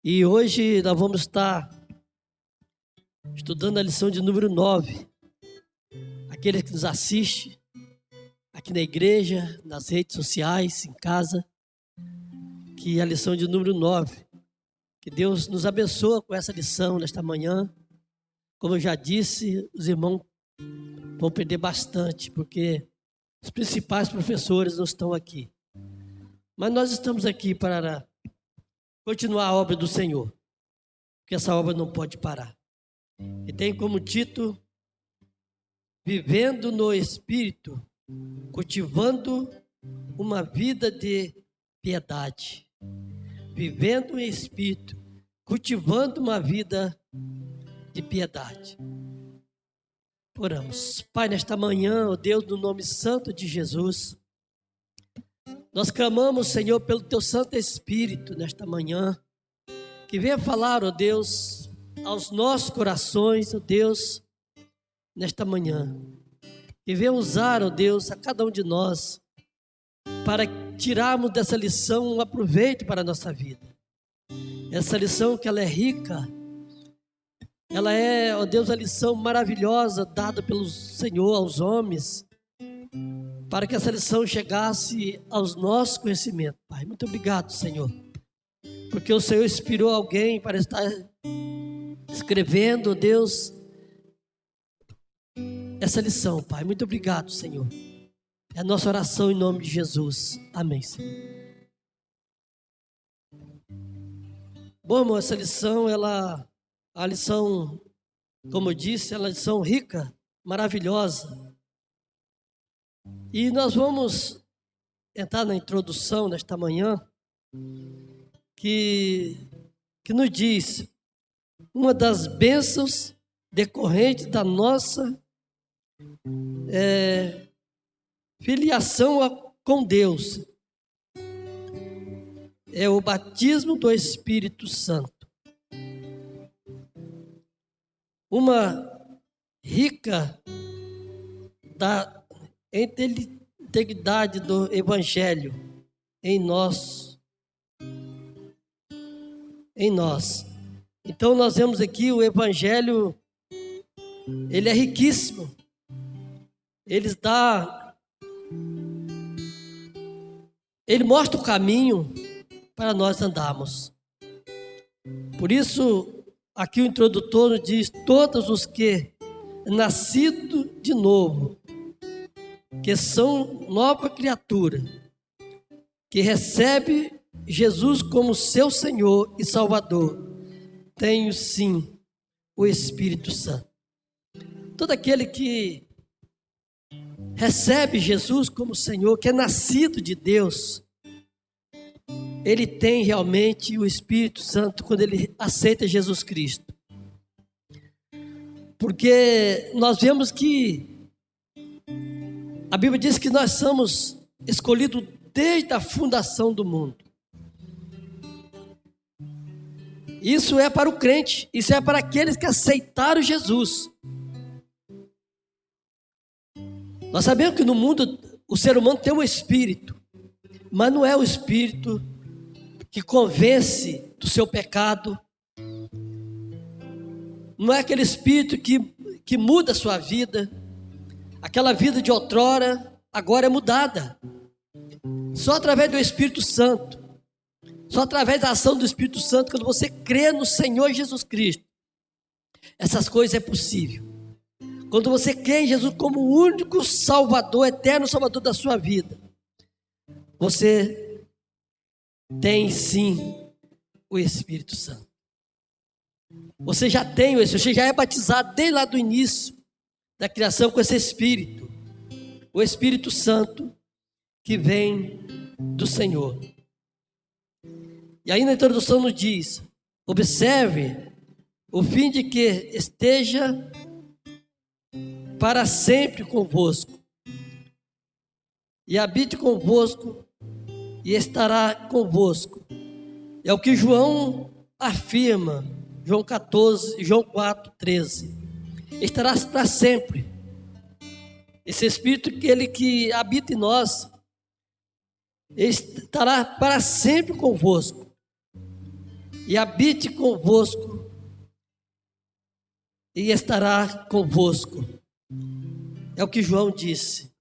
E hoje nós vamos estar estudando a lição de número 9. Aqueles que nos assistem aqui na igreja, nas redes sociais, em casa, que é a lição de número 9. Que Deus nos abençoe com essa lição nesta manhã. Como eu já disse, os irmãos vão perder bastante, porque os principais professores não estão aqui. Mas nós estamos aqui para continuar a obra do Senhor, porque essa obra não pode parar. E tem como título: Vivendo no Espírito, cultivando uma vida de piedade. Vivendo em Espírito, cultivando uma vida de piedade. Oramos. Pai, nesta manhã, ó Deus, no nome santo de Jesus, nós clamamos, Senhor, pelo Teu Santo Espírito nesta manhã, que venha falar, ó Deus, aos nossos corações, ó Deus, nesta manhã. Que venha usar, ó Deus, a cada um de nós, para tirarmos dessa lição um aproveito para a nossa vida. Essa lição que ela é rica, ela é, ó Deus, a lição maravilhosa dada pelo Senhor aos homens, para que essa lição chegasse aos nossos conhecimentos, Pai. Muito obrigado, Senhor, porque o Senhor inspirou alguém para estar escrevendo, Deus, essa lição, Pai. Muito obrigado, Senhor. É a nossa oração em nome de Jesus. Amém, Senhor. Bom, irmão, essa lição, a lição, como eu disse, ela é uma lição rica, maravilhosa. E nós vamos entrar na introdução nesta manhã, que nos diz uma das bênçãos decorrentes da nossa filiação com Deus. É o batismo do Espírito Santo. Uma rica da integridade do Evangelho em nós. Então nós vemos aqui o Evangelho, ele é riquíssimo. Ele mostra o caminho para nós andarmos. Por isso, aqui o introdutor nos diz: todos os que nascidos de novo, que são nova criatura, que recebe Jesus como seu Senhor e Salvador, tem sim o Espírito Santo. Todo aquele que recebe Jesus como Senhor, que é nascido de Deus, ele tem realmente o Espírito Santo quando ele aceita Jesus Cristo. Porque nós vemos que a Bíblia diz que nós somos escolhidos desde a fundação do mundo. Isso é para o crente, isso é para aqueles que aceitaram Jesus. Nós sabemos que no mundo o ser humano tem um espírito, mas não é o espírito que convence do seu pecado. Não é aquele espírito que muda a sua vida. Aquela vida de outrora agora é mudada. Só através do Espírito Santo, só através da ação do Espírito Santo, quando você crê no Senhor Jesus Cristo, essas coisas é possível. Quando você crê em Jesus como o único Salvador, eterno Salvador da sua vida, você tem sim o Espírito Santo. Você já tem isso, você já é batizado desde lá do início da criação com esse Espírito, o Espírito Santo que vem do Senhor. E aí na introdução nos diz: observe o fim de que esteja para sempre convosco, e habite convosco, e estará convosco. É o que João afirma, João 14, João 4, 13. Estará para sempre. Esse Espírito que habita em nós, ele estará para sempre convosco. e habite convosco e estará convosco. É o que João disse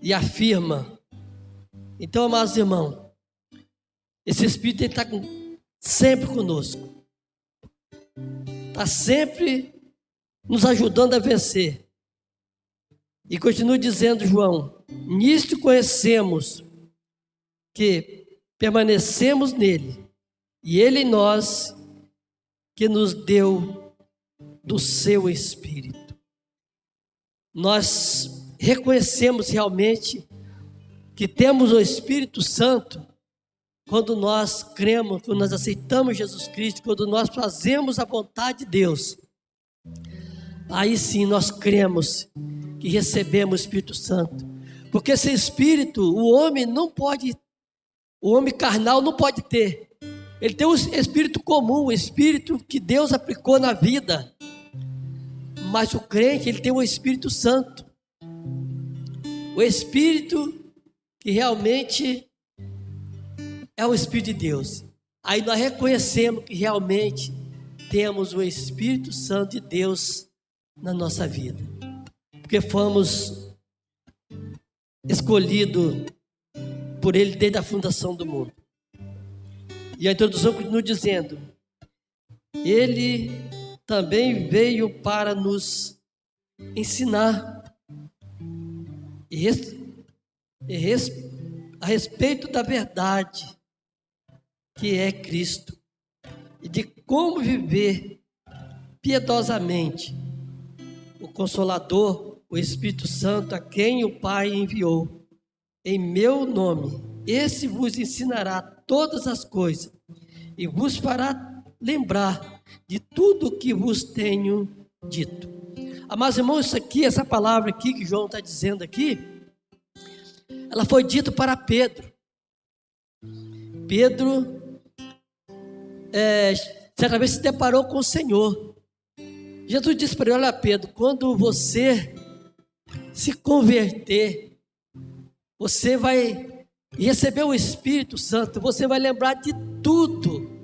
e afirma. Então, amados irmãos, esse Espírito está sempre conosco, está sempre nos ajudando a vencer. E continua dizendo João: nisto conhecemos que permanecemos nele, e ele em nós, que nos deu do seu Espírito. Nós reconhecemos realmente que temos o Espírito Santo quando nós cremos, quando nós aceitamos Jesus Cristo, quando nós fazemos a vontade de Deus. Aí sim nós cremos que recebemos o Espírito Santo. Porque esse Espírito, o homem carnal não pode ter. Ele tem o Espírito comum, o Espírito que Deus aplicou na vida. Mas o crente, ele tem o Espírito Santo. O Espírito que realmente é o Espírito de Deus. Aí nós reconhecemos que realmente temos o Espírito Santo de Deus na nossa vida. Porque fomos escolhidos por Ele desde a fundação do mundo. E a introdução continua dizendo: Ele também veio para nos ensinar a respeito da verdade que é Cristo e de como viver piedosamente. O Consolador, o Espírito Santo, a quem o Pai enviou em meu nome, esse vos ensinará todas as coisas e vos fará lembrar de tudo o que vos tenho dito. Amados irmãos, essa palavra aqui que João está dizendo aqui, ela foi dita para Pedro. Pedro, certa vez se deparou com o Senhor. Jesus disse para ele: olha, Pedro, quando você se converter, você vai receber o Espírito Santo, você vai lembrar de tudo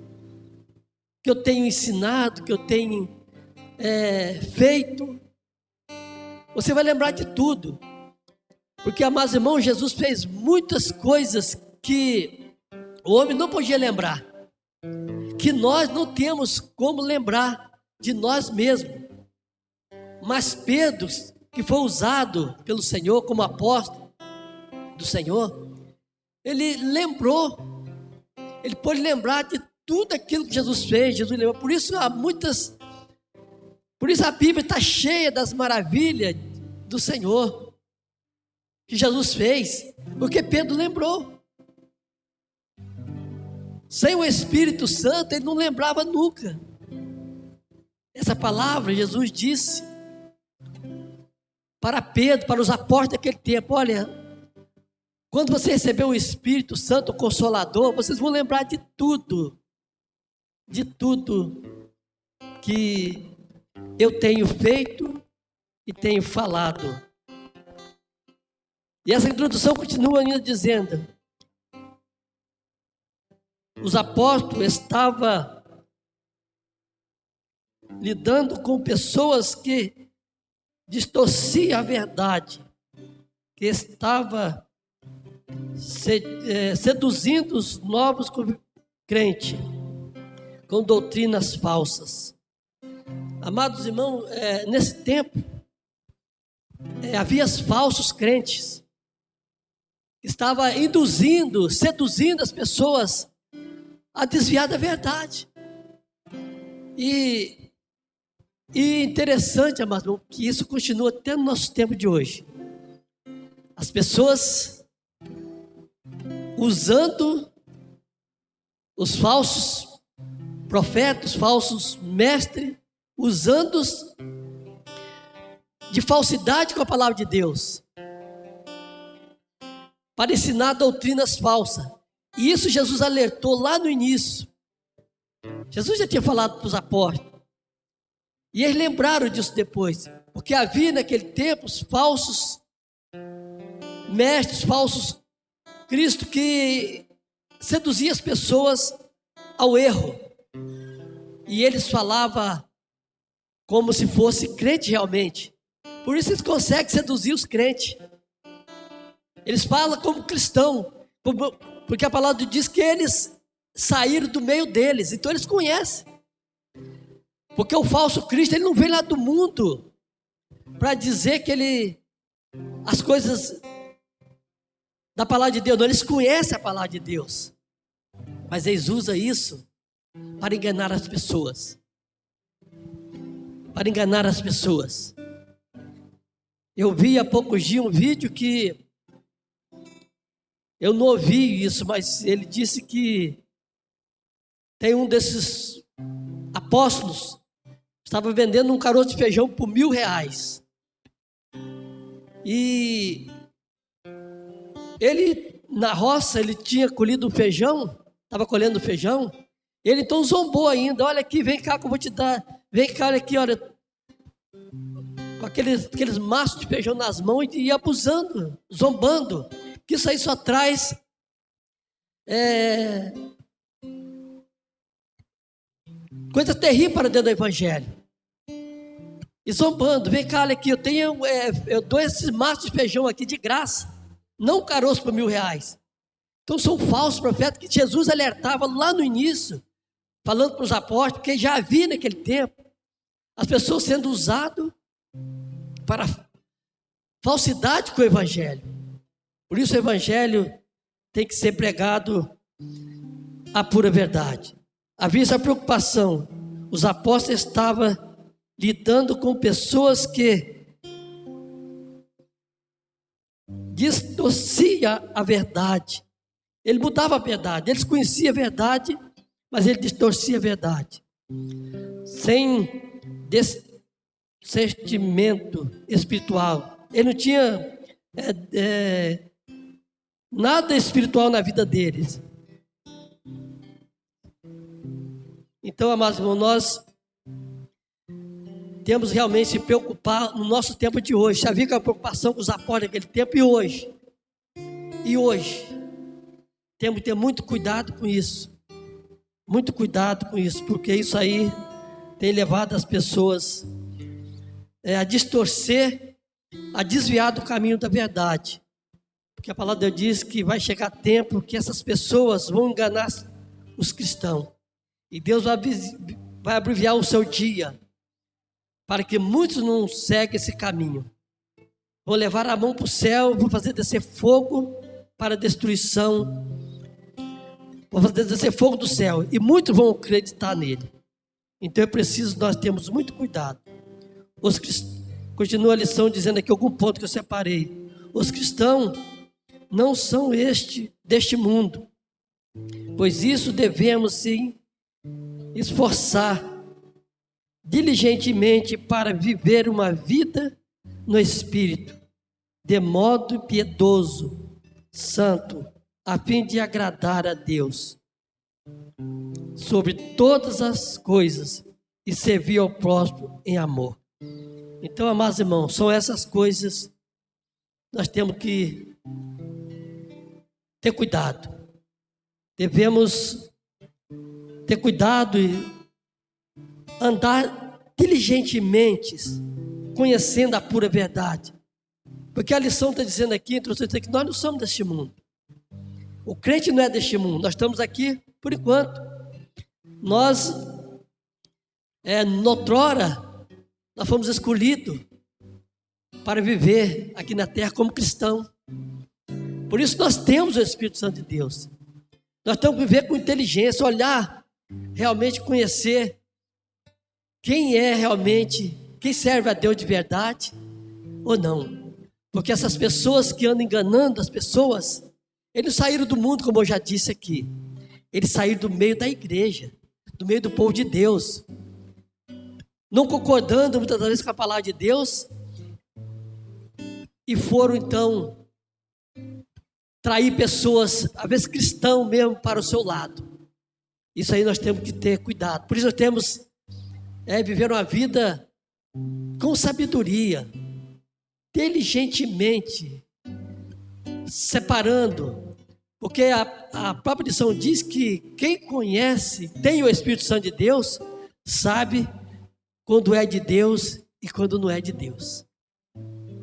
que eu tenho ensinado, que eu tenho feito. Você vai lembrar de tudo. Porque, amados irmãos, Jesus fez muitas coisas que o homem não podia lembrar, que nós não temos como lembrar de nós mesmos. Mas Pedro, que foi usado pelo Senhor como apóstolo do Senhor, ele lembrou, ele pôde lembrar de tudo aquilo que Jesus fez. Jesus lembrou. Por isso a Bíblia está cheia das maravilhas do Senhor que Jesus fez, porque Pedro lembrou. Sem o Espírito Santo, ele não lembrava nunca. Essa palavra Jesus disse para Pedro, para os apóstolos daquele tempo: olha, quando você receber o Espírito Santo, o Consolador, vocês vão lembrar de tudo que eu tenho feito e tenho falado. E essa introdução continua ainda dizendo: os apóstolos estavam lidando com pessoas que distorciam a verdade, que estavam seduzindo os novos crentes com doutrinas falsas. Amados irmãos, nesse tempo havia falsos crentes que estavam seduzindo as pessoas a desviar da verdade. E interessante, amados irmãos, que isso continua até no nosso tempo de hoje. As pessoas usando os falsos profetas, os falsos mestres, usando-os de falsidade com a palavra de Deus, para ensinar doutrinas falsas. E isso Jesus alertou lá no início. Jesus já tinha falado para os apóstolos. E eles lembraram disso depois. Porque havia naquele tempo os falsos mestres, falsos Cristo, que seduziam as pessoas ao erro. E eles falavam como se fosse crente realmente. Por isso eles conseguem seduzir os crentes. Eles falam como cristão, porque a palavra diz que eles saíram do meio deles, então eles conhecem. Porque o falso Cristo, ele não vem lá do mundo para dizer que as coisas da palavra de Deus, não, eles conhecem a palavra de Deus. Mas eles usam isso para enganar as pessoas. Para enganar as pessoas. Eu vi há poucos dias um vídeo que eu não ouvi isso, mas ele disse que tem um desses apóstolos estava vendendo um caroço de feijão por R$1.000. E ele, na roça, ele tinha colhido feijão, estava colhendo feijão, ele então zombou ainda, olha aqui, vem cá que eu vou te dar, vem cá, olha aqui, olha, com aqueles maços de feijão nas mãos e abusando, zombando, que isso aí só traz coisa terrível para dentro do evangelho. E zombando, vem cá, olha aqui, eu dou esses maços de feijão aqui de graça, não um caroço por R$1.000. Então são falsos profetas que Jesus alertava lá no início, falando para os apóstolos, porque já havia naquele tempo as pessoas sendo usadas para falsidade com o evangelho. Por isso o evangelho tem que ser pregado a pura verdade. Havia essa preocupação. Os apóstolos estavam lidando com pessoas que distorciam a verdade. Ele mudava a verdade. Eles conheciam a verdade, mas ele distorcia a verdade. Sem discernimento espiritual. Ele não tinha nada espiritual na vida deles. Então, amados irmãos, nós temos realmente se preocupar no nosso tempo de hoje. Já viu que a preocupação com os apóstolos naquele tempo e hoje? E hoje? Temos que ter muito cuidado com isso. Muito cuidado com isso, porque isso aí tem levado as pessoas a distorcer, a desviar do caminho da verdade. Porque a palavra de Deus diz que vai chegar tempo que essas pessoas vão enganar os cristãos. E Deus vai abreviar o seu dia, para que muitos não seguem esse caminho. Vão levar a mão para o céu, vão fazer descer fogo para destruição. Vão fazer descer fogo do céu. E muitos vão acreditar nele. Então é preciso nós termos muito cuidado. Continua a lição dizendo aqui algum ponto que eu separei. Os cristãos não são deste mundo. Pois isso devemos sim esforçar diligentemente para viver uma vida no Espírito, de modo piedoso, santo, a fim de agradar a Deus sobre todas as coisas e servir ao próximo em amor. Então, amados irmãos, são essas coisas que nós temos que ter cuidado. Devemos ter cuidado e andar diligentemente, conhecendo a pura verdade. Porque a lição está dizendo aqui, entre vocês, que nós não somos deste mundo. O crente não é deste mundo. Nós estamos aqui por enquanto. Nós, noutrora, nós fomos escolhidos para viver aqui na terra como cristão. Por isso nós temos o Espírito Santo de Deus. Nós temos que viver com inteligência, olhar, realmente conhecer quem é realmente, quem serve a Deus de verdade ou não. Porque essas pessoas que andam enganando as pessoas, eles saíram do mundo, como eu já disse aqui. Eles saíram do meio da igreja, do meio do povo de Deus. Não concordando muitas vezes com a palavra de Deus. E foram então trair pessoas, às vezes cristãos mesmo, para o seu lado. Isso aí nós temos que ter cuidado. Por isso nós temos viver uma vida com sabedoria, diligentemente, separando Porque a própria lição diz que quem conhece, tem o Espírito Santo de Deus, sabe quando é de Deus e quando não é de Deus.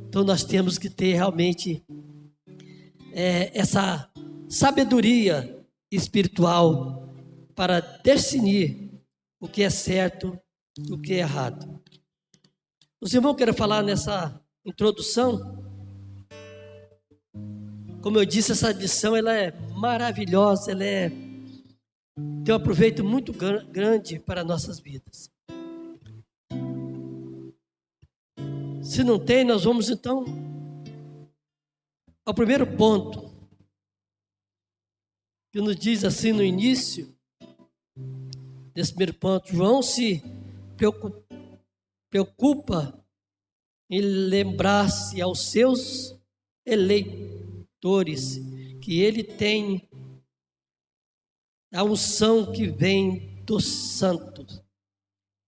Então nós temos que ter realmente essa sabedoria espiritual para discernir o que é certo e o que é errado. Os irmãos querem falar nessa introdução. Como eu disse, essa lição ela é maravilhosa, tem um aproveito muito grande para nossas vidas. Se não tem, nós vamos então ao primeiro ponto, que nos assim no início desse primeiro ponto. João se preocupa em lembrar-se aos seus eleitores que ele tem a unção que vem dos santos.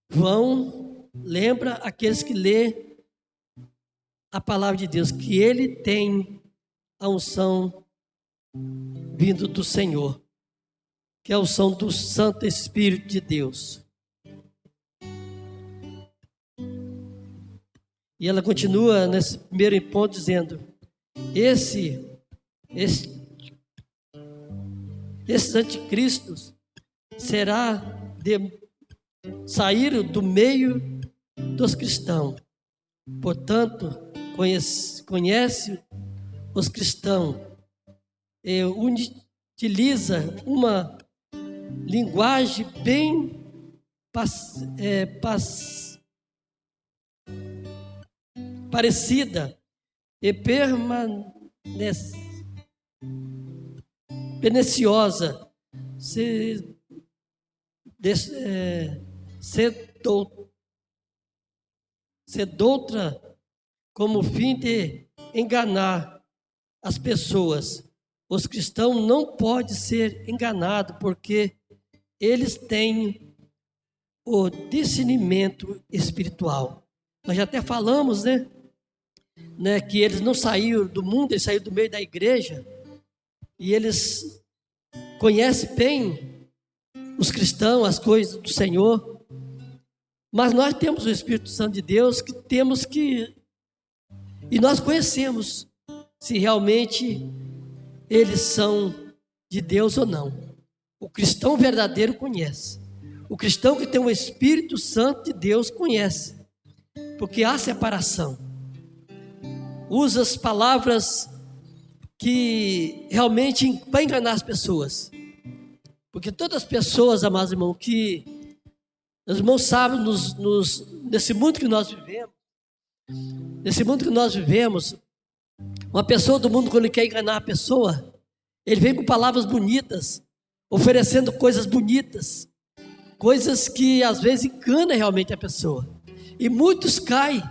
João lembra aqueles que lê a palavra de Deus, que ele tem a unção vindo do Senhor, que é a unção do Santo Espírito de Deus. E ela continua nesse primeiro ponto dizendo: esses anticristos saíram do meio dos cristãos. Portanto, conhece os cristãos, utiliza uma linguagem bem parecida e perniciosa, sedoutra, como fim de enganar as pessoas. Os cristãos não podem ser enganados porque eles têm o discernimento espiritual. Nós já até falamos, né, que eles não saíram do mundo, eles saíram do meio da igreja, e eles conhecem bem os cristãos, as coisas do Senhor. Mas nós temos o Espírito Santo de Deus e nós conhecemos se realmente eles são de Deus ou não. O cristão verdadeiro conhece. O cristão que tem o Espírito Santo de Deus conhece. Porque há separação. Usa as palavras que realmente vai enganar as pessoas. Porque todas as pessoas, amados irmãos, que os irmãos sabem, nesse mundo que nós vivemos, uma pessoa do mundo, quando ele quer enganar a pessoa, ele vem com palavras bonitas, oferecendo coisas bonitas, coisas que às vezes enganam realmente a pessoa. E muitos caem,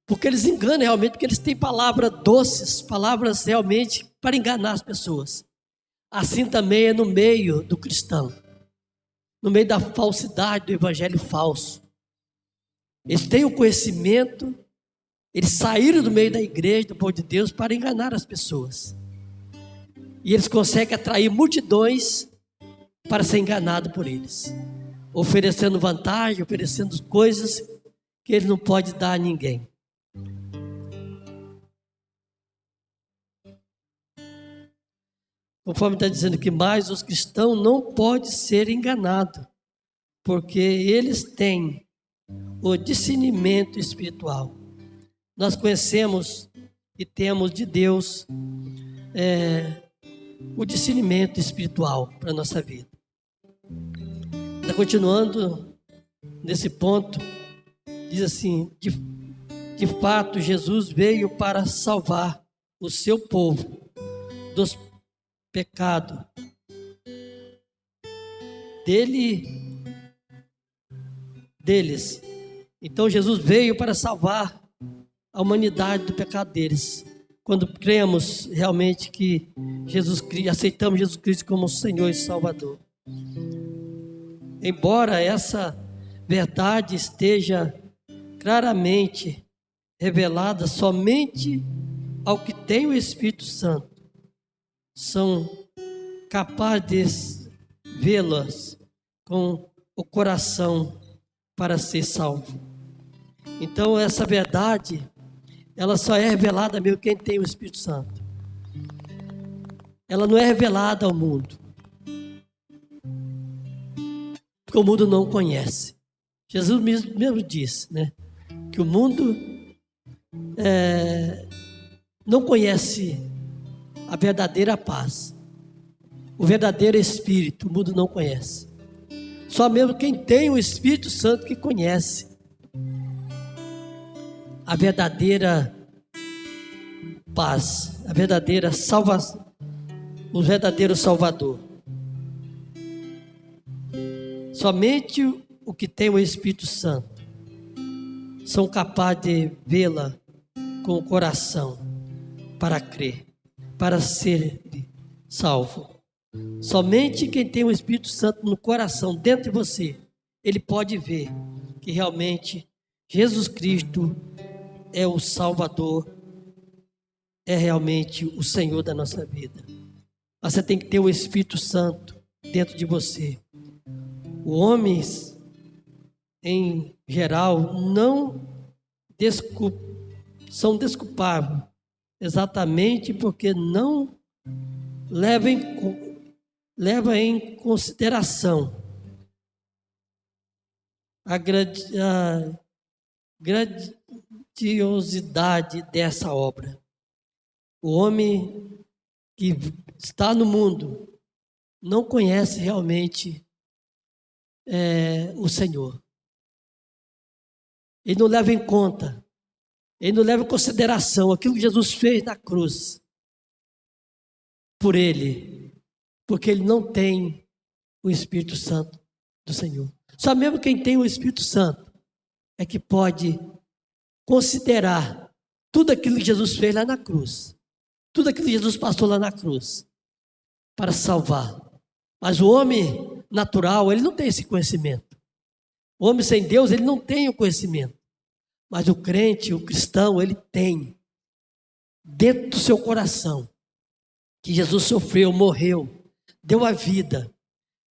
porque eles enganam realmente, porque eles têm palavras doces, palavras realmente para enganar as pessoas. Assim também é no meio do cristão, no meio da falsidade, do evangelho falso. Eles têm o conhecimento, eles saíram do meio da igreja, do povo de Deus, para enganar as pessoas. E eles conseguem atrair multidões para ser enganado por eles, oferecendo vantagem, oferecendo coisas que eles não podem dar a ninguém. Conforme está dizendo que mais os cristãos não podem ser enganados, porque eles têm o discernimento espiritual. Nós conhecemos e temos de Deus o discernimento espiritual para a nossa vida. Está continuando nesse ponto, diz assim: de fato Jesus veio para salvar o seu povo dos pecados deles. Então Jesus veio para salvar a humanidade do pecado deles. Quando cremos realmente que aceitamos Jesus Cristo como Senhor e Salvador. Embora essa verdade esteja claramente revelada somente ao que tem o Espírito Santo, são capazes de vê-las com o coração para ser salvo. Então, essa verdade, ela só é revelada mesmo quem tem o Espírito Santo. Ela não é revelada ao mundo, porque o mundo não conhece. Jesus mesmo disse, né, que o mundo não conhece a verdadeira paz, o verdadeiro Espírito, o mundo não conhece. Só mesmo quem tem o Espírito Santo que conhece a verdadeira paz, a verdadeira salvação, o verdadeiro Salvador. Somente o que tem o Espírito Santo são capazes de vê-la com o coração para crer, para ser salvo. Somente quem tem o Espírito Santo no coração, dentro de você, ele pode ver que realmente Jesus Cristo é o Salvador, é realmente o Senhor da nossa vida. Você tem que ter o Espírito Santo dentro de você. Os homens, em geral, são desculpáveis, exatamente porque não levam em consideração a grandiosidade dessa obra. O homem que está no mundo não conhece realmente o Senhor. Ele não leva em conta, ele não leva em consideração aquilo que Jesus fez na cruz por ele, porque ele não tem o Espírito Santo do Senhor. Só mesmo quem tem o Espírito Santo é que pode considerar tudo aquilo que Jesus fez lá na cruz, tudo aquilo que Jesus passou lá na cruz para salvar. Mas o homem natural, ele não tem esse conhecimento. O homem sem Deus, ele não tem o conhecimento. Mas o crente, o cristão, ele tem dentro do seu coração que Jesus sofreu, morreu, deu a vida,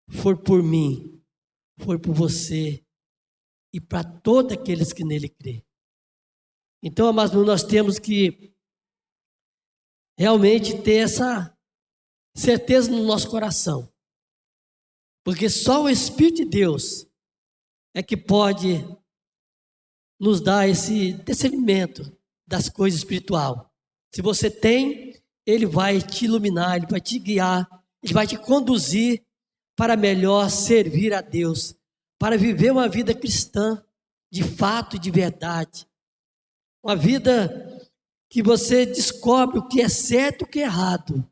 foi por mim, foi por você e para todos aqueles que nele crê. Então, amados, nós temos que realmente ter essa certeza no nosso coração, porque só o Espírito de Deus é que pode nos dar esse discernimento das coisas espirituais. Se você tem, ele vai te iluminar, ele vai te guiar, ele vai te conduzir para melhor servir a Deus, para viver uma vida cristã de fato e de verdade. Uma vida que você descobre o que é certo e o que é errado.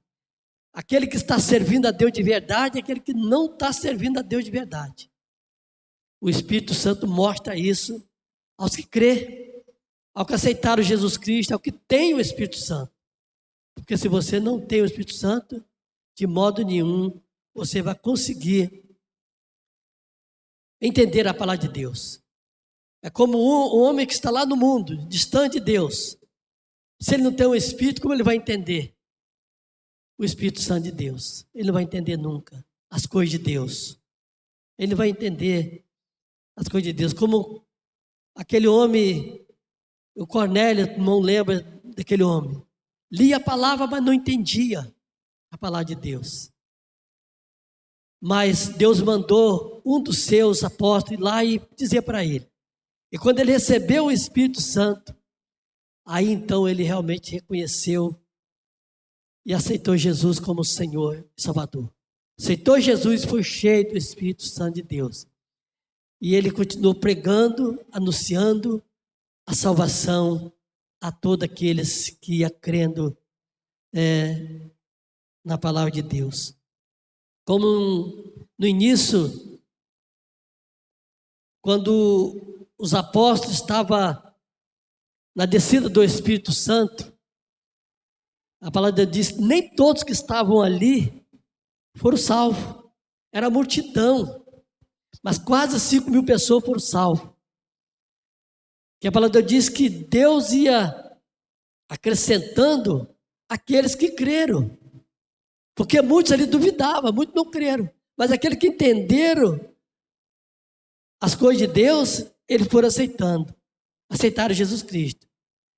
Aquele que está servindo a Deus de verdade e aquele que não está servindo a Deus de verdade. O Espírito Santo mostra isso aos que crê, ao que aceitaram Jesus Cristo, ao que tem o Espírito Santo. Porque se você não tem o Espírito Santo, de modo nenhum você vai conseguir entender a palavra de Deus. É como um homem que está lá no mundo, distante de Deus. Se ele não tem o Espírito, como ele vai entender o Espírito Santo de Deus? Ele não vai entender nunca as coisas de Deus. Ele vai entender as coisas de Deus. Como aquele homem, o Cornélio, não lembra daquele homem. Lia a palavra, mas não entendia a palavra de Deus. Mas Deus mandou um dos seus apóstolos ir lá e dizer para ele. E quando ele recebeu o Espírito Santo, aí então ele realmente reconheceu e aceitou Jesus como Senhor e Salvador. Aceitou Jesus e foi cheio do Espírito Santo de Deus. E ele continuou pregando, anunciando a salvação a todos aqueles que iam crendo na palavra de Deus. Como no início, quando os apóstolos estavam na descida do Espírito Santo, a palavra diz que nem todos que estavam ali foram salvos. Era multidão, mas quase 5.000 pessoas foram salvas. Que a palavra diz que Deus ia acrescentando aqueles que creram. Porque muitos ali duvidavam, muitos não creram. Mas aqueles que entenderam as coisas de Deus, eles foram aceitando. Aceitaram Jesus Cristo.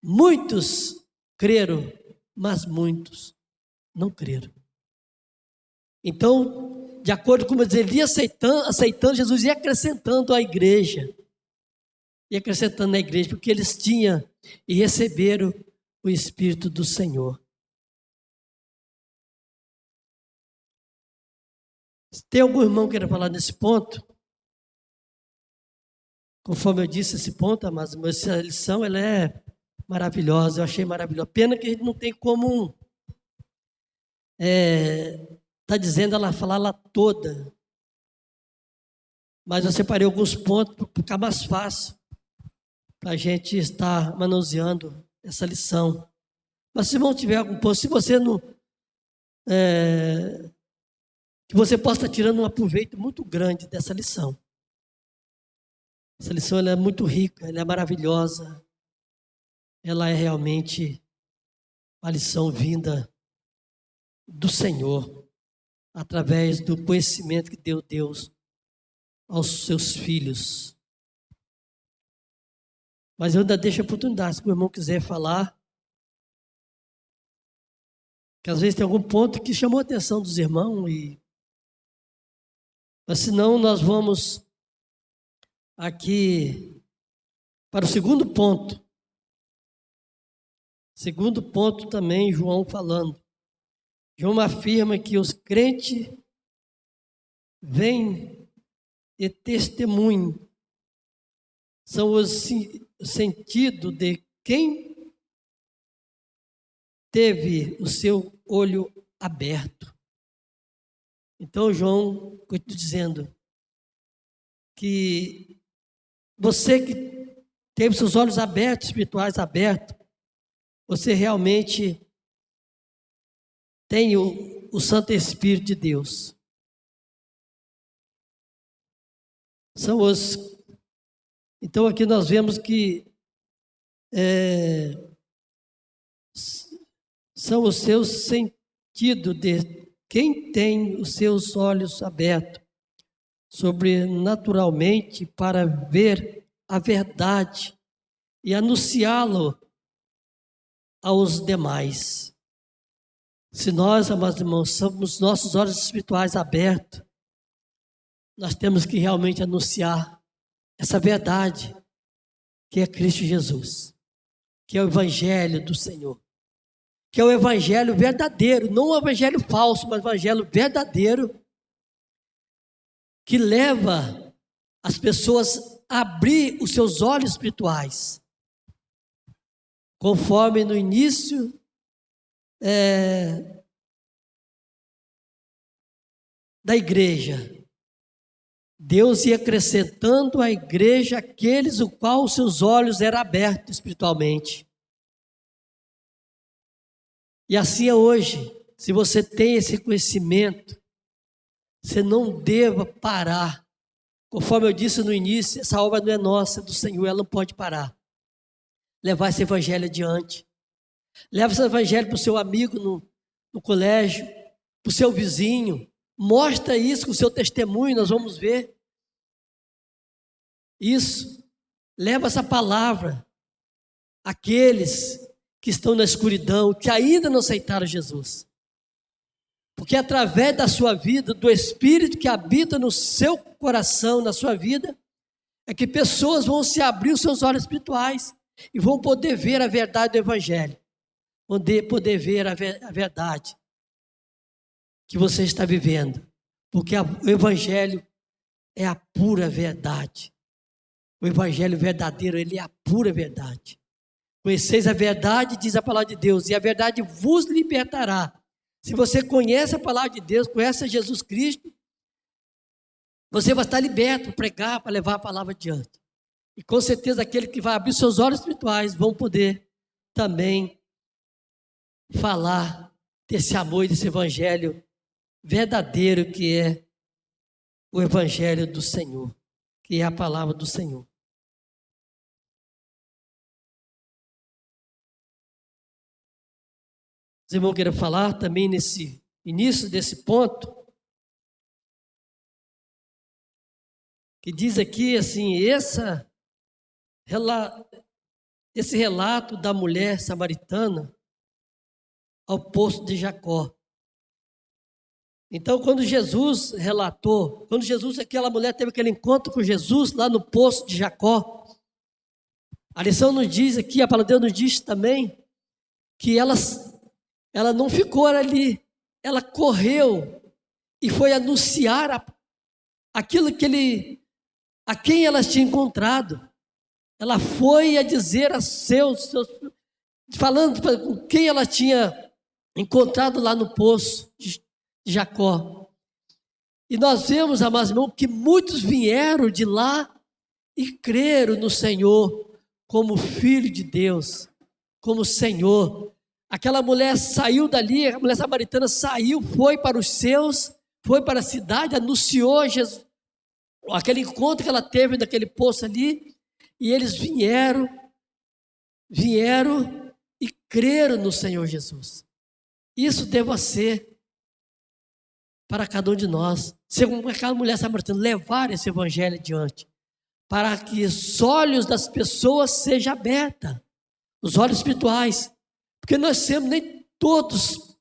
Muitos creram, mas muitos não creram. Então, de acordo com ele ia aceitando, Jesus ia acrescentando à igreja. Ia acrescentando na igreja, porque eles tinham e receberam o Espírito do Senhor. Tem algum irmão que queira falar nesse ponto? Conforme eu disse, esse ponto, mas essa lição ela é maravilhosa, eu achei maravilhosa. Pena que a gente não tem como tá dizendo ela falar ela toda. Mas eu separei alguns pontos para ficar mais fácil para a gente estar manuseando essa lição. Mas se não tiver algum ponto, se você não que você possa estar tirando um aproveito muito grande dessa lição. Essa lição ela é muito rica, ela é maravilhosa. Ela é realmente uma lição vinda do Senhor, através do conhecimento que deu Deus aos seus filhos. Mas eu ainda deixo a oportunidade, se o irmão quiser falar, que às vezes tem algum ponto que chamou a atenção dos irmãos, mas senão nós vamos aqui para o segundo ponto. Segundo ponto também, João falando. João afirma que os crentes vêm e testemunham. São o sentido de quem teve o seu olho aberto. Então, João continua dizendo que você que teve seus olhos abertos, espirituais abertos, você realmente tem o Santo Espírito de Deus. Então aqui nós vemos que são os seus sentidos de quem tem os seus olhos abertos sobrenaturalmente para ver a verdade e anunciá-lo aos demais. Se nós, amados irmãos, somos nossos olhos espirituais abertos, nós temos que realmente anunciar essa verdade que é Cristo Jesus, que é o Evangelho do Senhor, que é o Evangelho verdadeiro, não o Evangelho falso, mas o Evangelho verdadeiro, que leva as pessoas a abrir os seus olhos espirituais, conforme no início da igreja, Deus ia acrescentando à igreja aqueles o qual os seus olhos eram abertos espiritualmente. E assim é hoje. Se você tem esse conhecimento, você não deva parar. Conforme eu disse no início, essa obra não é nossa, é do Senhor, ela não pode parar. Levar esse evangelho adiante. Leva esse evangelho para o seu amigo no colégio, para o seu vizinho. Mostra isso com o seu testemunho, nós vamos ver. Isso. Leva essa palavra àqueles que estão na escuridão, que ainda não aceitaram Jesus. Porque através da sua vida, do Espírito que habita no seu coração, na sua vida, é que pessoas vão se abrir os seus olhos espirituais e vão poder ver a verdade do Evangelho. Poder ver a verdade que você está vivendo. Porque o Evangelho é a pura verdade. O Evangelho verdadeiro, ele é a pura verdade. Conheceis a verdade, diz a palavra de Deus, e a verdade vos libertará. Se você conhece a palavra de Deus, conhece Jesus Cristo, você vai estar liberto para pregar, para levar a palavra adiante. E com certeza aquele que vai abrir seus olhos espirituais vão poder também falar desse amor e desse evangelho verdadeiro que é o evangelho do Senhor, que é a palavra do Senhor. Os irmãos querem falar também nesse início desse ponto, que diz aqui assim, esse relato da mulher samaritana ao poço de Jacó. Então, quando aquela mulher teve aquele encontro com Jesus lá no poço de Jacó, a lição nos diz aqui, a palavra de Deus nos diz também, que ela não ficou ali, ela correu e foi anunciar aquilo a quem ela tinha encontrado. Ela foi a dizer a seus falando com quem ela tinha encontrado lá no poço de Jacó. E nós vemos, amados irmãos, que muitos vieram de lá e creram no Senhor como Filho de Deus, como Senhor. Aquela mulher saiu dali, a mulher samaritana saiu, foi para os seus, foi para a cidade, anunciou Jesus, aquele encontro que ela teve naquele poço ali, e eles vieram e creram no Senhor Jesus. Isso deva ser para cada um de nós, segundo aquela mulher samaritana, levar esse evangelho adiante, para que os olhos das pessoas sejam abertos, os olhos espirituais, porque nós temos, nem todos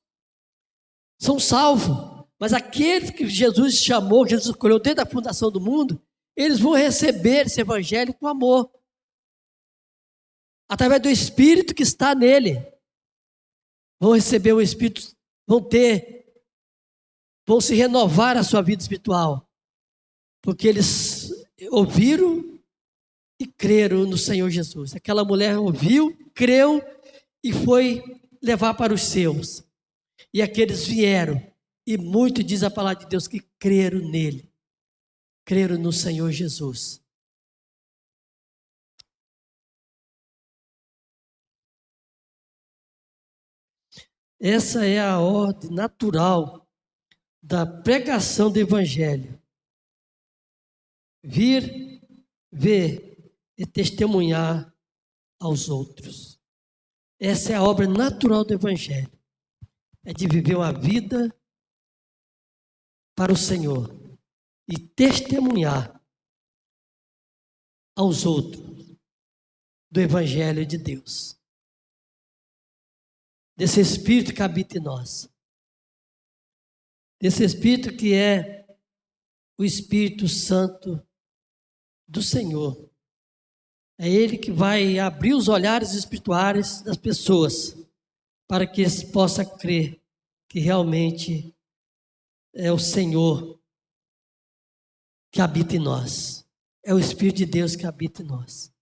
são salvos, mas aqueles que Jesus chamou, Jesus escolheu desde a fundação do mundo, eles vão receber esse evangelho com amor, através do Espírito que está nele, vão receber o Espírito, vão se renovar a sua vida espiritual, porque eles ouviram e creram no Senhor Jesus. Aquela mulher ouviu, creu e foi levar para os seus. E aqueles vieram, e muito diz a palavra de Deus que creram nele, creram no Senhor Jesus. Essa é a ordem natural da pregação do Evangelho. Vir, ver e testemunhar aos outros. Essa é a obra natural do Evangelho. É de viver uma vida para o Senhor e testemunhar aos outros do Evangelho de Deus. Desse Espírito que habita em nós. Desse Espírito que é o Espírito Santo do Senhor. É Ele que vai abrir os olhares espirituais das pessoas para que eles possam crer que realmente é o Senhor que habita em nós. É o Espírito de Deus que habita em nós.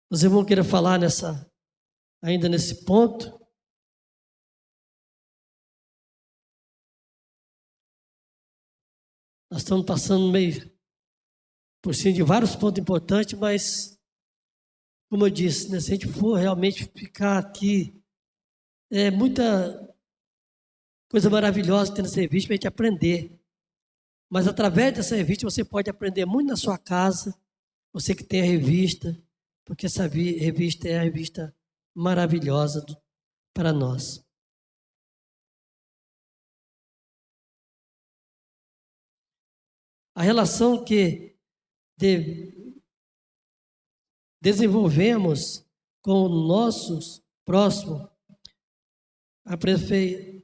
Os irmãos queiram falar ainda nesse ponto? Nós estamos passando meio por cima de vários pontos importantes, mas, como eu disse, né, se a gente for realmente ficar aqui, é muita coisa maravilhosa ter nessa revista para a gente aprender. Mas através dessa revista você pode aprender muito na sua casa, você que tem a revista, porque essa revista é a revista maravilhosa para nós. A relação que desenvolvemos com os nossos próximos,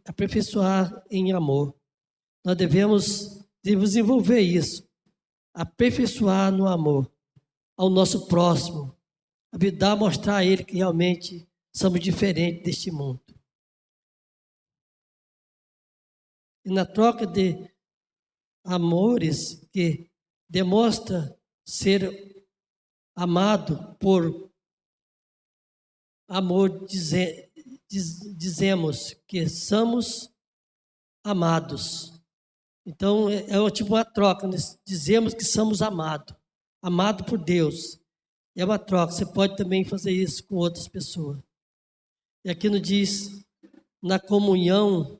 aperfeiçoar em amor. Nós devemos desenvolver isso, aperfeiçoar no amor ao nosso próximo, mostrar a ele que realmente somos diferentes deste mundo. E na troca de amores que demonstra ser amado por amor, dizemos que somos amados. Então é tipo uma troca, nós dizemos que somos amados por Deus. É uma troca, você pode também fazer isso com outras pessoas. E aqui nos diz, na comunhão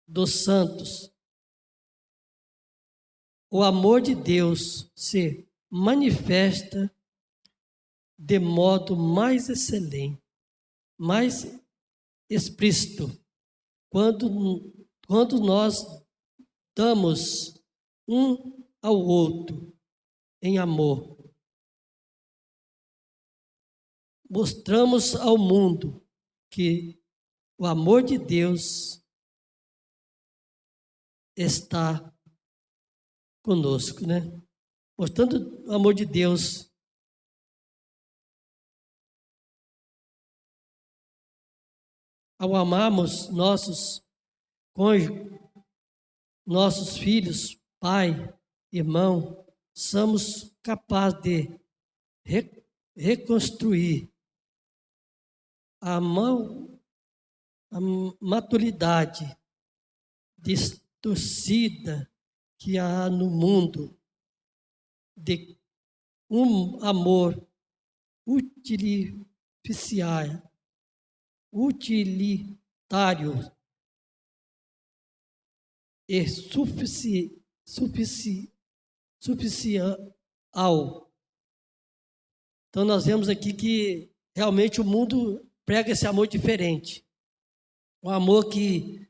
dos santos, o amor de Deus se manifesta de modo mais excelente, mais explícito quando nós damos um ao outro em amor. Mostramos ao mundo que o amor de Deus está conosco, né? Mostrando o amor de Deus. Ao amarmos nossos cônjuges, nossos filhos, pai, irmão, somos capazes de reconstruir a maturidade distorcida que há no mundo de um amor utilitário e suficial. Então nós vemos aqui que realmente o mundo prega esse amor diferente. Um amor que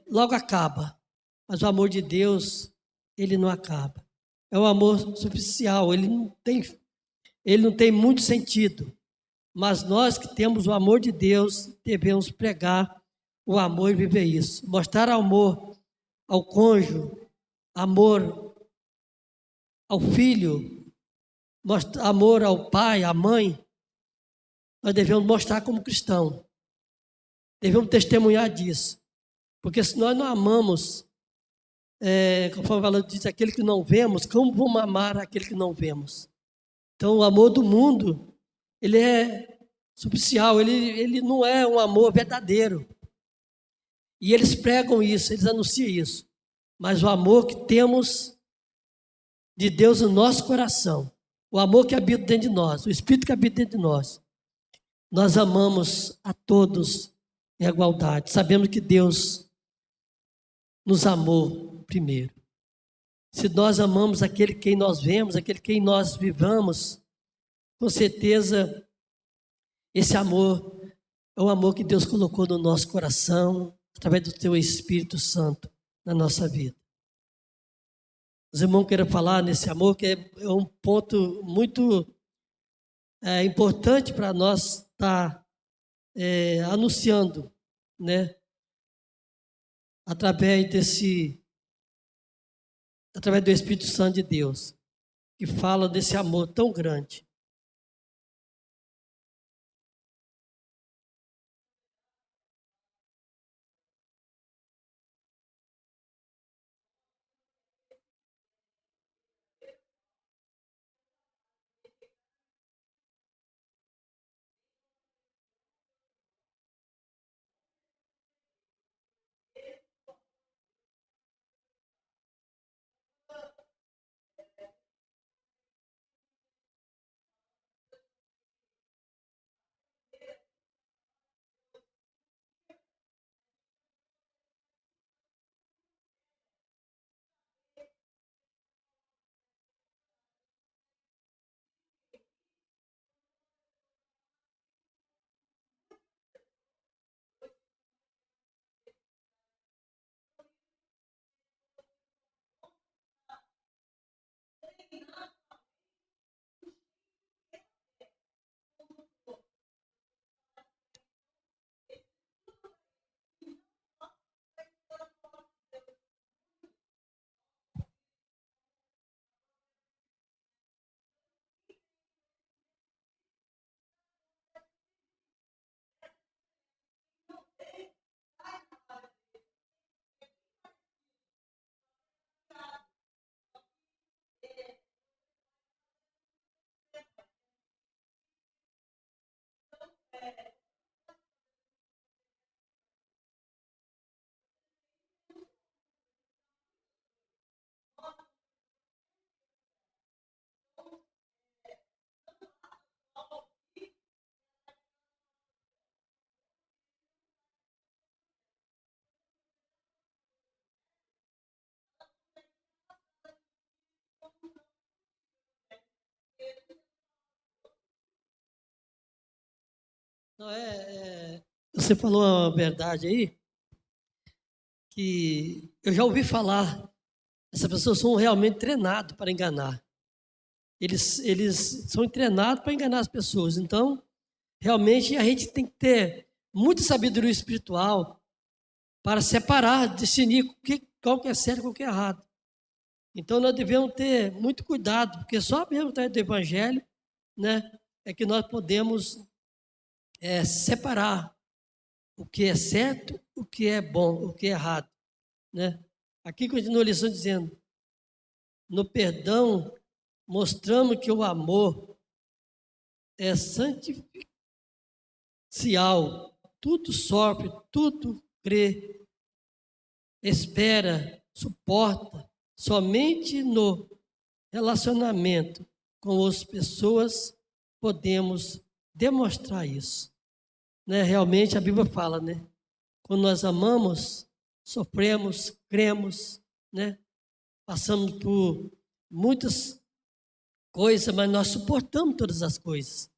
logo acaba, mas o amor de Deus, ele não acaba. É um amor superficial, ele não tem muito sentido. Mas nós que temos o amor de Deus, devemos pregar o amor e viver isso. Mostrar amor ao cônjuge, amor ao filho, amor ao pai, à mãe. Nós devemos mostrar como cristão. Devemos testemunhar disso. Porque se nós não amamos, conforme o valor diz, aquele que não vemos, como vamos amar aquele que não vemos? Então o amor do mundo, ele é superficial, ele não é um amor verdadeiro. E eles pregam isso, eles anunciam isso. Mas o amor que temos de Deus no nosso coração, o amor que habita dentro de nós, o Espírito que habita dentro de nós amamos a todos em igualdade. Sabemos que Deus nos amou primeiro. Se nós amamos aquele quem nós vemos, aquele quem nós vivamos, com certeza esse amor é o amor que Deus colocou no nosso coração, através do Teu Espírito Santo na nossa vida. Os irmãos querem falar nesse amor, que é um ponto muito importante para nós estar anunciando, né? Através do Espírito Santo de Deus, que fala desse amor tão grande. você falou uma verdade aí, que eu já ouvi falar, essas pessoas são realmente treinadas para enganar. Eles são treinados para enganar as pessoas. Então, realmente, a gente tem que ter muita sabedoria espiritual para separar, discernir qual que é certo e qual que é errado. Então, nós devemos ter muito cuidado, porque só mesmo através do Evangelho, né, é que nós podemos separar o que é certo, o que é bom, o que é errado, né? Aqui continua a lição dizendo: no perdão mostramos que o amor é sacrificial, tudo sofre, tudo crê, espera, suporta. Somente no relacionamento com as pessoas podemos demonstrar isso, né? Realmente a Bíblia fala, né? Quando nós amamos, sofremos, cremos, né? Passamos por muitas coisas, mas nós suportamos todas as coisas,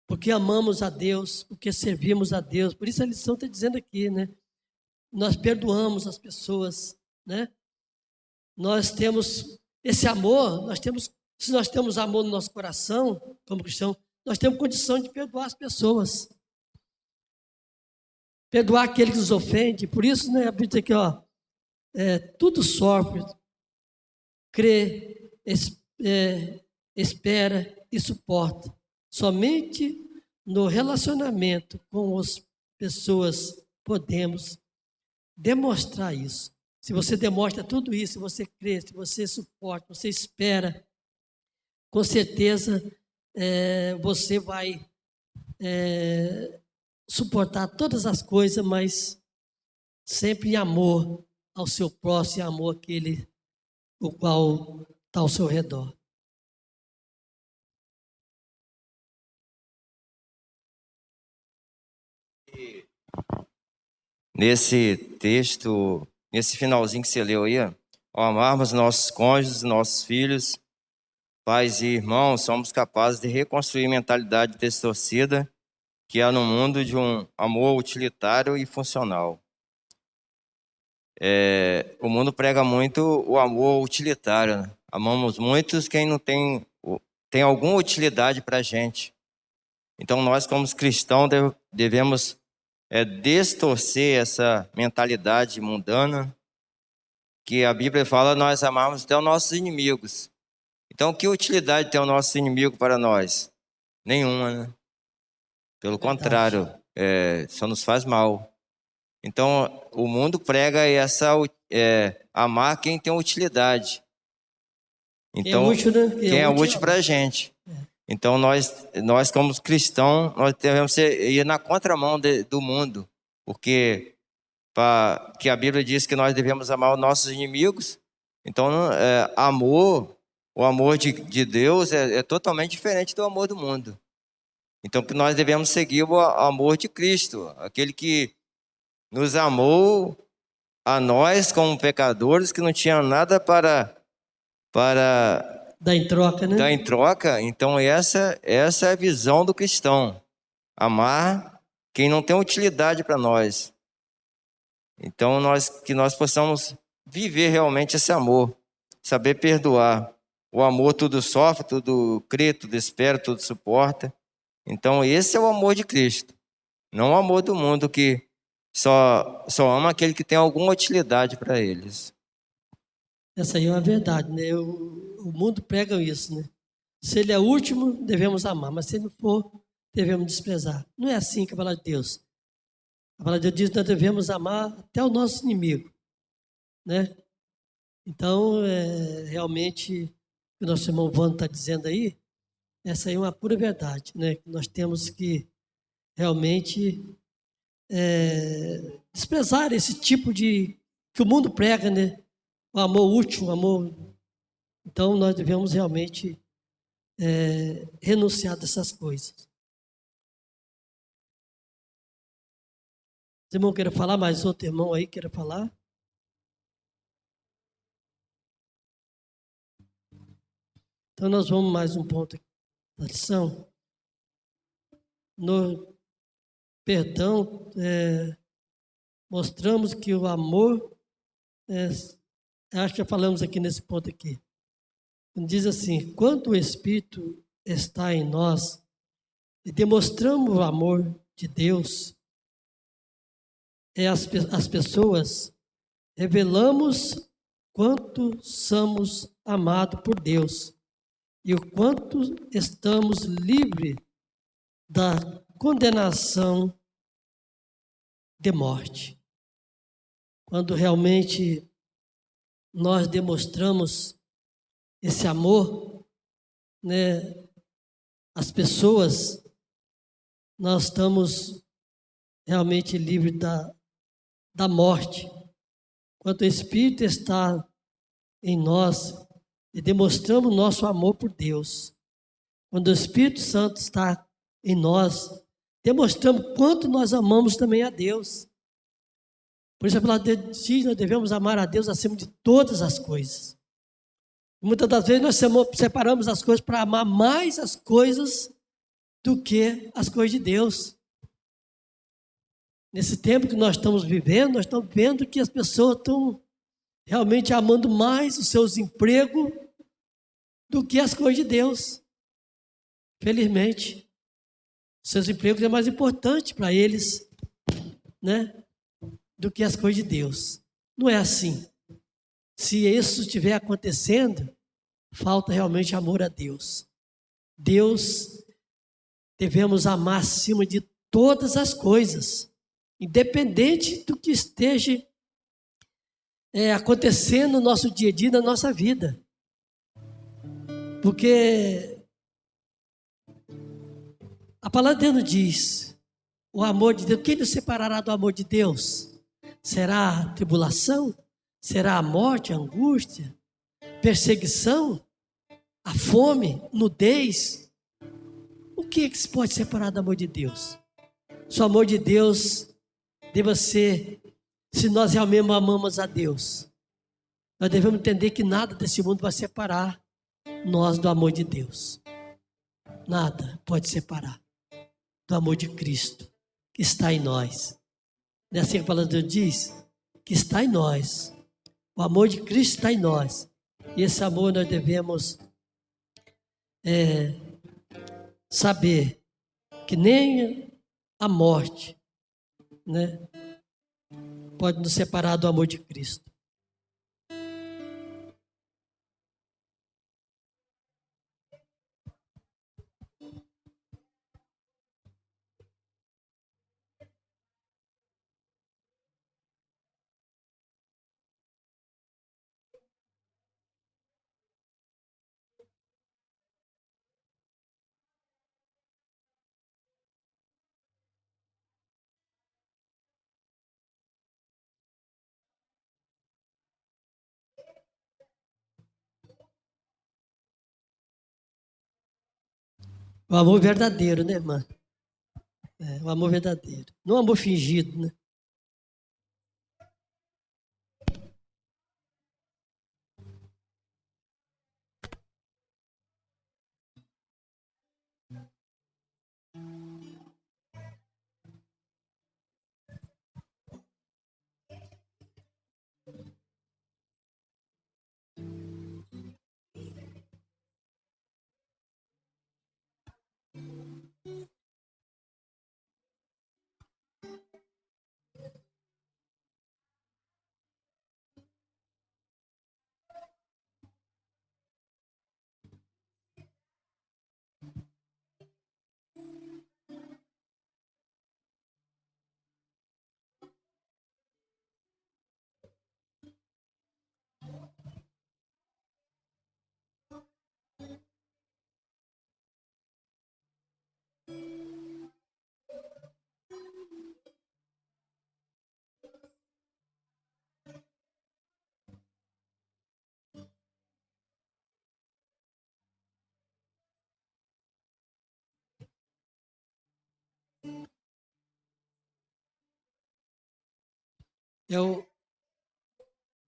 porque amamos a Deus, porque servimos a Deus. Por isso a lição está dizendo aqui, né? Nós perdoamos as pessoas, né? Nós temos esse amor, se nós temos amor no nosso coração, como cristão, nós temos condição de perdoar as pessoas. Perdoar aquele que nos ofende. Por isso, né, a Bíblia diz aqui, ó, tudo sofre, crê, espera e suporta. Somente no relacionamento com as pessoas podemos demonstrar isso. Se você demonstra tudo isso, se você crê, se você suporta, você espera, com certeza você vai suportar todas as coisas, mas sempre em amor ao seu próximo, em amor àquele o qual está ao seu redor. Nesse texto, nesse finalzinho que você leu aí, ó, ao amarmos nossos cônjuges, nossos filhos, pais e irmãos, somos capazes de reconstruir mentalidade distorcida que há no mundo de um amor utilitário e funcional. O mundo prega muito o amor utilitário, né? Amamos muitos quem não tem alguma utilidade para a gente. Então nós, como cristãos, devemos distorcer essa mentalidade mundana, que a Bíblia fala, nós amamos até os nossos inimigos. Então, que utilidade tem o nosso inimigo para nós? Nenhuma, né? Pelo contrário, só nos faz mal. Então, o mundo prega amar quem tem utilidade. Então, Quem é útil, né? quem é útil para a gente. Então, nós como cristãos, nós devemos ir na contramão do mundo, porque que a Bíblia diz que nós devemos amar os nossos inimigos. Então, o amor de Deus é totalmente diferente do amor do mundo. Então, que nós devemos seguir o amor de Cristo, aquele que nos amou a nós como pecadores, que não tinham nada para dar em troca, né? dar em troca. Então, essa é a visão do cristão. Amar quem não tem utilidade para nós. Então, que nós possamos viver realmente esse amor, saber perdoar. O amor tudo sofre, tudo crê, tudo espera, tudo suporta. Então, esse é o amor de Cristo, não o amor do mundo que só ama aquele que tem alguma utilidade para eles. Essa aí é uma verdade, né? O mundo prega isso, né? Se ele é o último, devemos amar, mas se ele não for, devemos desprezar. Não é assim que a palavra de Deus. A palavra de Deus diz que nós devemos amar até o nosso inimigo, né? Então, realmente, o que o nosso irmão Vando está dizendo aí, essa aí é uma pura verdade, né? Nós temos que realmente desprezar esse tipo de que o mundo prega, né? O amor útil, o amor. Então, nós devemos realmente renunciar dessas coisas. Os irmãos querem falar? Mais outro irmão aí queira falar? Então, nós vamos mais um ponto aqui da lição. perdão, mostramos que o amor, acho que já falamos aqui nesse ponto aqui, diz assim, quando o Espírito está em nós, e demonstramos o amor de Deus, as pessoas revelamos quanto somos amados por Deus e o quanto estamos livres da condenação de morte. Quando realmente nós demonstramos esse amor, né, às pessoas, nós estamos realmente livres da morte. Quando o Espírito está em nós e demonstramos nosso amor por Deus. Quando o Espírito Santo está em nós, demonstramos quanto nós amamos também a Deus. Por isso a palavra diz, nós devemos amar a Deus acima de todas as coisas. Muitas das vezes nós separamos as coisas para amar mais as coisas do que as coisas de Deus. Nesse tempo que nós estamos vivendo, nós estamos vendo que as pessoas estão realmente amando mais os seus empregos do que as coisas de Deus. Felizmente, seus empregos é mais importante para eles, né, do que as coisas de Deus. Não é assim. Se isso estiver acontecendo, falta realmente amor a Deus. Deus devemos amar acima de todas as coisas, independente do que esteja acontecendo no nosso dia a dia, na nossa vida. Porque a palavra de Deus diz, o amor de Deus, quem nos separará do amor de Deus? Será a tribulação? Será a morte, a angústia, perseguição, a fome, nudez? O que se pode separar do amor de Deus? Se o amor de Deus deva ser, se nós realmente amamos a Deus, nós devemos entender que nada desse mundo vai separar nós do amor de Deus. Nada pode separar do amor de Cristo que está em nós. Não é assim que a palavra de Deus diz? Que está em nós. O amor de Cristo está em nós. E esse amor nós devemos saber que nem a morte, né, pode nos separar do amor de Cristo. O amor verdadeiro, né, irmã? O amor verdadeiro. Não o amor fingido, né?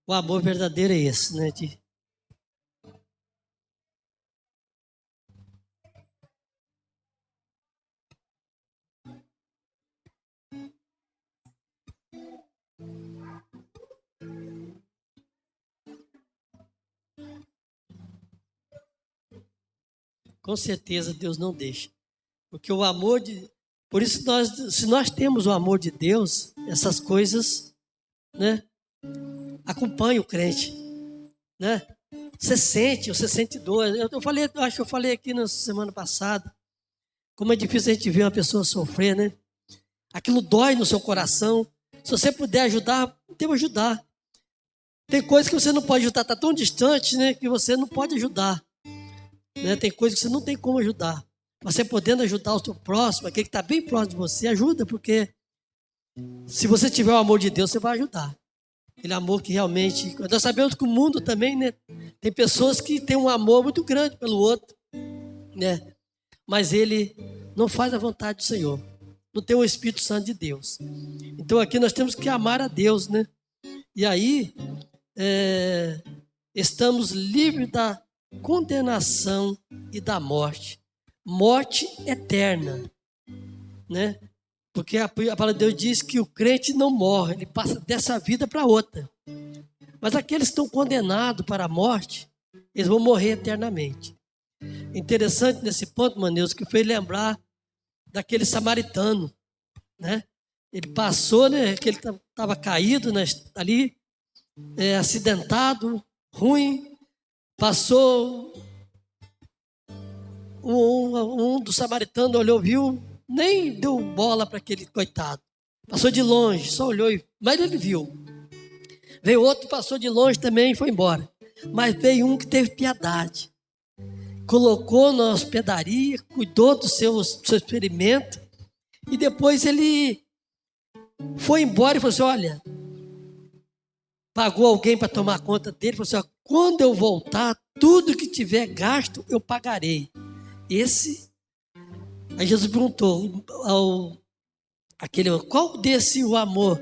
O amor verdadeiro é esse, né? com certeza Deus não deixa. Porque o amor de... Por isso, se nós temos o amor de Deus, essas coisas, né, acompanham o crente, né? Você sente dor. Eu acho que eu falei aqui na semana passada, como é difícil a gente ver uma pessoa sofrer, né? Aquilo dói no seu coração. Se você puder ajudar, deve ajudar. Tem coisas que você não pode ajudar, está tão distante, né, que você não pode ajudar. Né? Tem coisas que você não tem como ajudar. Você podendo ajudar o seu próximo, aquele que está bem próximo de você, ajuda, porque se você tiver o amor de Deus, você vai ajudar. Aquele amor que realmente... Nós sabemos que o mundo também, né, tem pessoas que têm um amor muito grande pelo outro, né? Mas ele não faz a vontade do Senhor. Não tem o Espírito Santo de Deus. Então aqui nós temos que amar a Deus, né? E aí estamos livres da condenação e da morte. Morte eterna, né? Porque a palavra de Deus diz que o crente não morre, ele passa dessa vida para outra. Mas aqueles que estão condenados para a morte, eles vão morrer eternamente. Interessante nesse ponto, Maneus, que foi lembrar daquele samaritano, né? Ele passou, né? Que ele estava caído, né, ali, acidentado, ruim. Passou, um dos samaritanos olhou, viu, nem deu bola para aquele coitado. Passou de longe, só olhou, mas ele viu. Veio outro, passou de longe também e foi embora. Mas veio um que teve piedade. Colocou na hospedaria, cuidou do seu experimento. E depois ele foi embora e falou assim, olha, pagou alguém para tomar conta dele. Falou assim, ó, quando eu voltar, tudo que tiver gasto, eu pagarei. Aí Jesus perguntou qual desse o amor?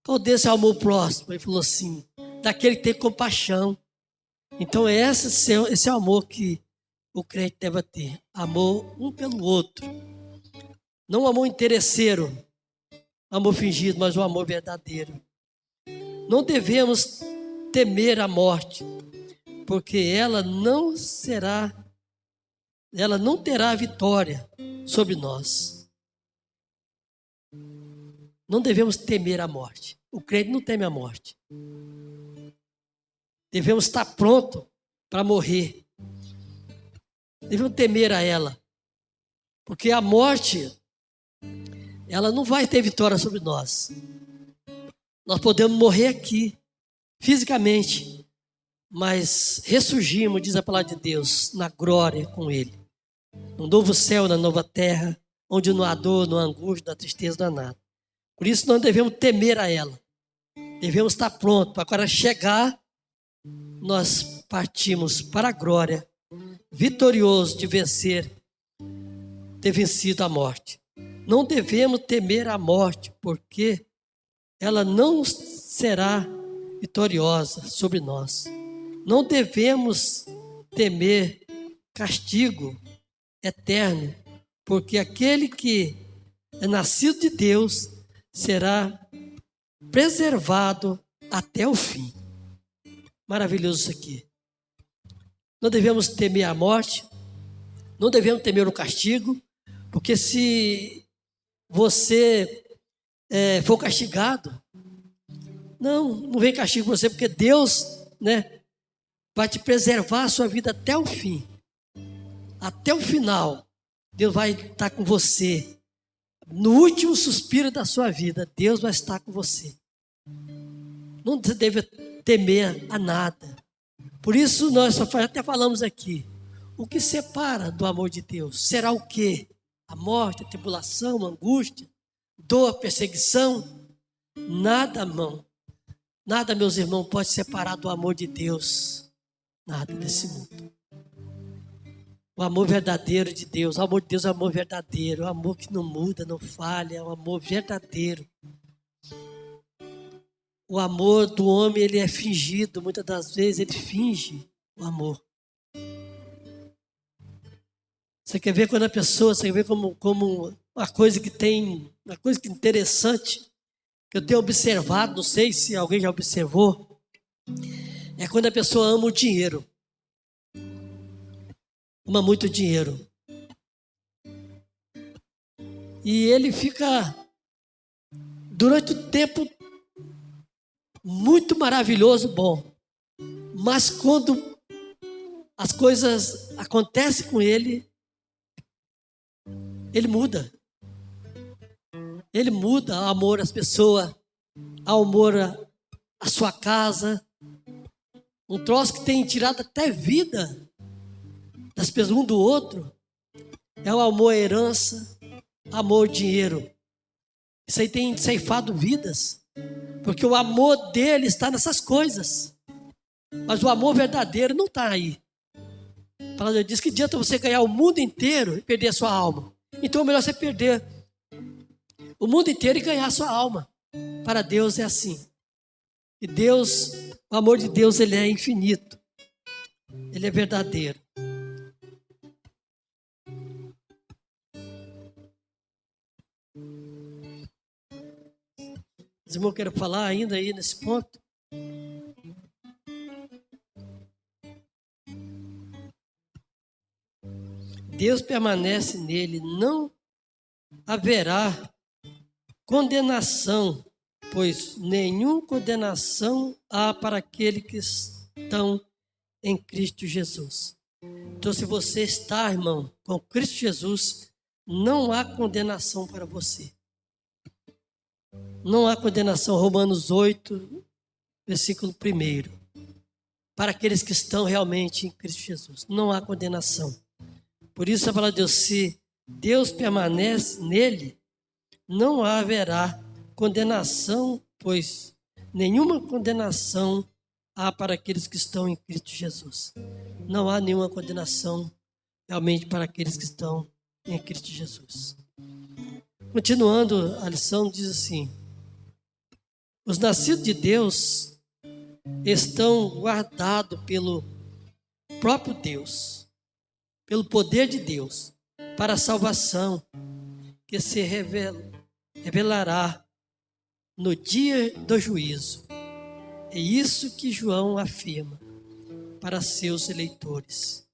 Qual desse é o amor próximo? Ele falou assim, daquele que tem compaixão. Então esse é o amor que o crente deve ter. Amor um pelo outro. Não o amor interesseiro, amor fingido, mas o amor verdadeiro. Não devemos temer a morte, porque ela não terá vitória sobre nós. Não devemos temer a morte. O crente não teme a morte. Devemos estar pronto para morrer. Devemos temer a ela. Porque a morte, ela não vai ter vitória sobre nós. Nós podemos morrer aqui, fisicamente, mas ressurgimos, diz a palavra de Deus, na glória com Ele. No novo céu, na nova terra, onde não há dor, não há angústia, não há tristeza, não há nada. Por isso nós devemos temer a ela. Devemos estar prontos para quando chegar, nós partimos para a glória, vitorioso de ter vencido a morte. Não devemos temer a morte, porque ela não será vitoriosa sobre nós. Não devemos temer castigo eterno, porque aquele que é nascido de Deus será preservado até o fim. Maravilhoso isso aqui. Não devemos temer a morte, não devemos temer o castigo, porque se você for castigado, não vem castigo para você, porque Deus, né, vai te preservar a sua vida até o fim. Até o final, Deus vai estar com você. No último suspiro da sua vida, Deus vai estar com você. Não deve temer a nada. Por isso nós até falamos aqui, o que separa do amor de Deus? Será o quê? A morte, a tribulação, a angústia, dor, perseguição? Nada, irmão. Nada, meus irmãos, pode separar do amor de Deus. Nada desse mundo. O amor verdadeiro de Deus. O amor de Deus é o amor verdadeiro. O amor que não muda, não falha. É o amor verdadeiro. O amor do homem, ele é fingido. Muitas das vezes ele finge o amor. Você quer ver quando a pessoa, você quer ver como uma coisa que interessante, que eu tenho observado, não sei se alguém já observou, é quando a pessoa ama o dinheiro. ama muito dinheiro. E ele fica, durante o tempo, muito maravilhoso, bom. Mas quando as coisas acontecem com ele, ele muda. Ele muda o amor às pessoas, o amor à sua casa. Um troço que tem tirado até vida das pessoas um do outro. É o amor à herança, amor ao dinheiro. Isso aí tem ceifado vidas. Porque o amor dele está nessas coisas. Mas o amor verdadeiro não está aí. A palavra diz que adianta você ganhar o mundo inteiro e perder a sua alma. Então é melhor você perder o mundo inteiro e ganhar a sua alma. Para Deus é assim. E Deus, o amor de Deus, ele é infinito. Ele é verdadeiro. Os irmãos querem falar ainda aí nesse ponto? Deus permanece nele, não haverá condenação, pois nenhuma condenação há para aqueles que estão em Cristo Jesus. Então, se você está, irmão, com Cristo Jesus, não há condenação para você. Não há condenação, Romanos 8, versículo 1. Para aqueles que estão realmente em Cristo Jesus, não há condenação. Por isso a palavra de Deus, se Deus permanece nele, não haverá condenação, pois nenhuma condenação há para aqueles que estão em Cristo Jesus. Não há nenhuma condenação realmente para aqueles que estão em Cristo Jesus. Continuando a lição, diz assim: os nascidos de Deus estão guardados pelo próprio Deus, pelo poder de Deus, para a salvação que se revelará no dia do juízo. É isso que João afirma para seus eleitores.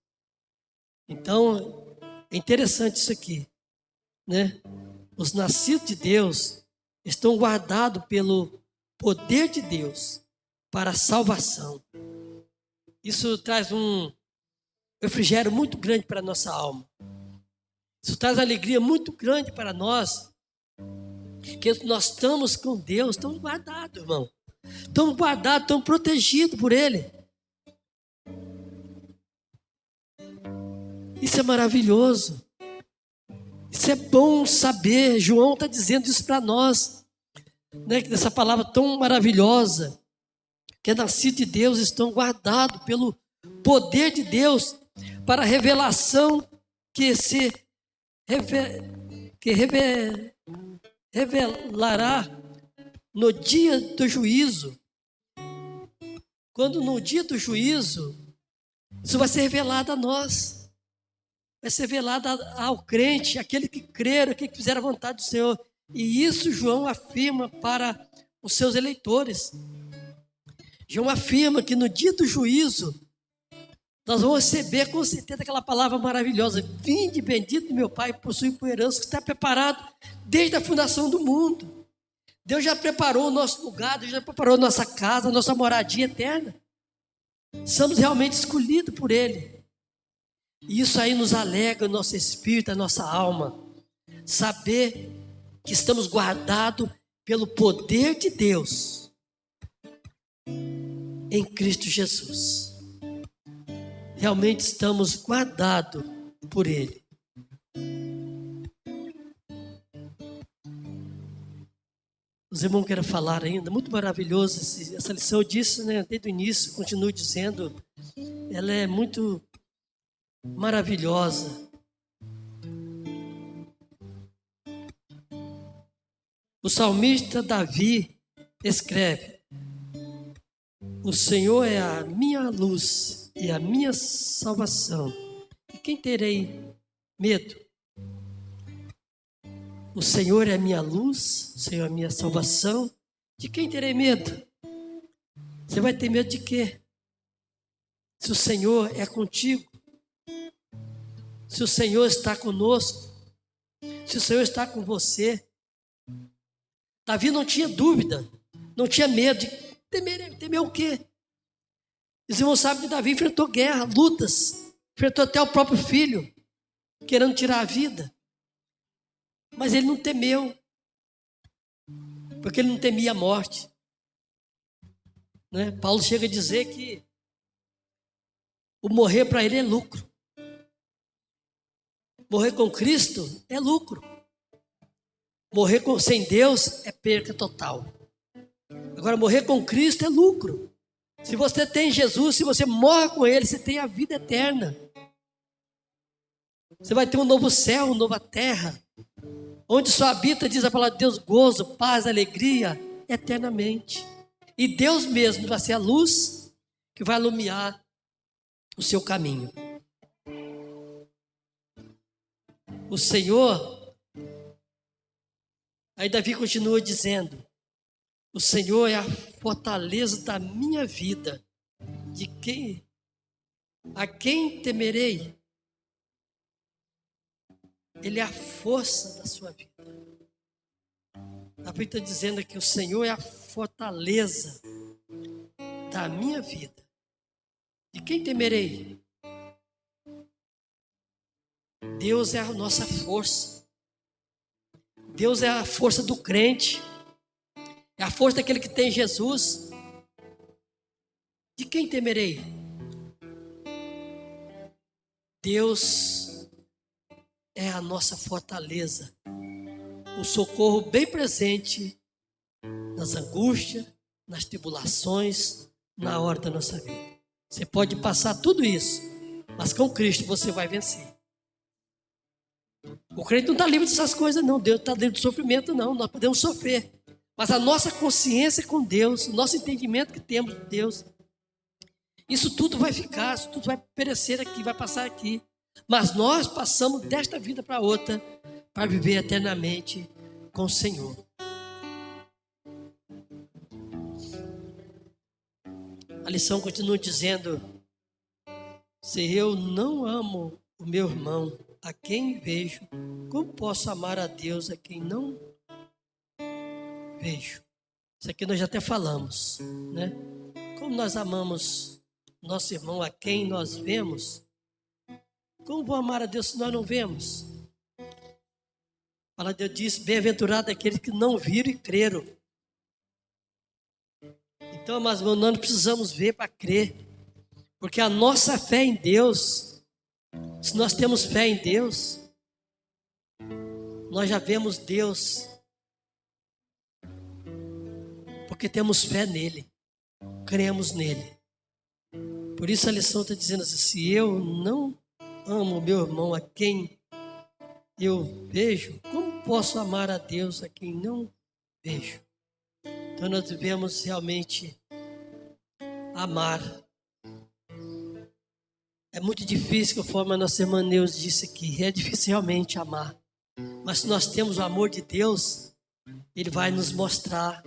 Então, é interessante isso aqui, né? Os nascidos de Deus estão guardados pelo poder de Deus para a salvação. Isso traz um refrigério muito grande para a nossa alma. Isso traz alegria muito grande para nós, que nós estamos com Deus, estamos guardados, irmão. Estamos guardados, estamos protegidos por Ele. Isso é maravilhoso. Isso é bom saber. João está dizendo isso para nós, né? Que essa palavra tão maravilhosa, que é nascido de Deus, estão guardados pelo poder de Deus para a revelação que se revelará no dia do juízo. Quando no dia do juízo, isso vai ser revelado a nós. Vai ser revelado ao crente, aquele que creram, aquele que fizeram a vontade do Senhor. E isso João afirma para os seus eleitores. João afirma que no dia do juízo, nós vamos receber com certeza aquela palavra maravilhosa: vinde bendito meu Pai, possui por herança, que está preparado desde a fundação do mundo. Deus já preparou o nosso lugar, Deus já preparou a nossa casa, a nossa moradia eterna. Somos realmente escolhidos por Ele. E isso aí nos alegra o nosso espírito, a nossa alma. Saber que estamos guardados pelo poder de Deus em Cristo Jesus. Realmente estamos guardados por Ele. Os irmãos querem falar ainda, muito maravilhoso essa lição. Eu disse, né, desde o início, continuo dizendo, ela é muito maravilhosa. O salmista Davi escreve: o Senhor é a minha luz e a minha salvação. E quem terei medo? O Senhor é a minha luz, o Senhor é a minha salvação. De quem terei medo? Você vai ter medo de quê? Se o Senhor é contigo. se o Senhor está conosco, se o Senhor está com você. Davi não tinha dúvida, não tinha medo de temer o quê? Os irmãos sabem que Davi enfrentou guerra, lutas, enfrentou até o próprio filho, querendo tirar a vida. Mas ele não temeu, porque ele não temia a morte. Né? Paulo chega a dizer que o morrer para ele é lucro. Morrer com Cristo é lucro. Morrer sem Deus é perca total. Agora, morrer com Cristo é lucro. Se você tem Jesus, se você morre com Ele, você tem a vida eterna. Você vai ter um novo céu, uma nova terra, onde só habita, diz a palavra de Deus, gozo, paz, alegria, eternamente. E Deus mesmo vai ser a luz que vai iluminar o seu caminho. O Senhor, aí Davi continua dizendo, o Senhor é a fortaleza da minha vida, a quem temerei? Ele é a força da sua vida. Davi está dizendo aqui, o Senhor é a fortaleza da minha vida. De quem temerei? Deus é a nossa força. Deus é a força do crente. É a força daquele que tem Jesus. De quem temerei? Deus é a nossa fortaleza. O socorro bem presente nas angústias, nas tribulações, na hora da nossa vida. Você pode passar tudo isso, mas com Cristo você vai vencer. O crente não está livre dessas coisas, não. Deus está livre do sofrimento, não. Nós podemos sofrer. Mas a nossa consciência com Deus, o nosso entendimento que temos de Deus, isso tudo vai ficar, isso tudo vai perecer aqui, vai passar aqui. Mas nós passamos desta vida para outra, para viver eternamente com o Senhor. A lição continua dizendo, se eu não amo o meu irmão, a quem vejo, como posso amar a Deus a quem não vejo? Isso aqui nós já até falamos, né? Como nós amamos nosso irmão a quem nós vemos, como vou amar a Deus se nós não vemos? A palavra de Deus diz, bem-aventurado aqueles que não viram e creram. Então, mas nós não precisamos ver para crer, porque a nossa fé em Deus, se nós temos fé em Deus, nós já vemos Deus, porque temos fé nele, cremos nele. Por isso a lição está dizendo assim, se eu não amo o meu irmão a quem eu vejo, como posso amar a Deus a quem não vejo? Então nós devemos realmente amar. É muito difícil, conforme a nossa irmã Neus disse aqui, é difícil realmente amar. Mas se nós temos o amor de Deus, Ele vai nos mostrar,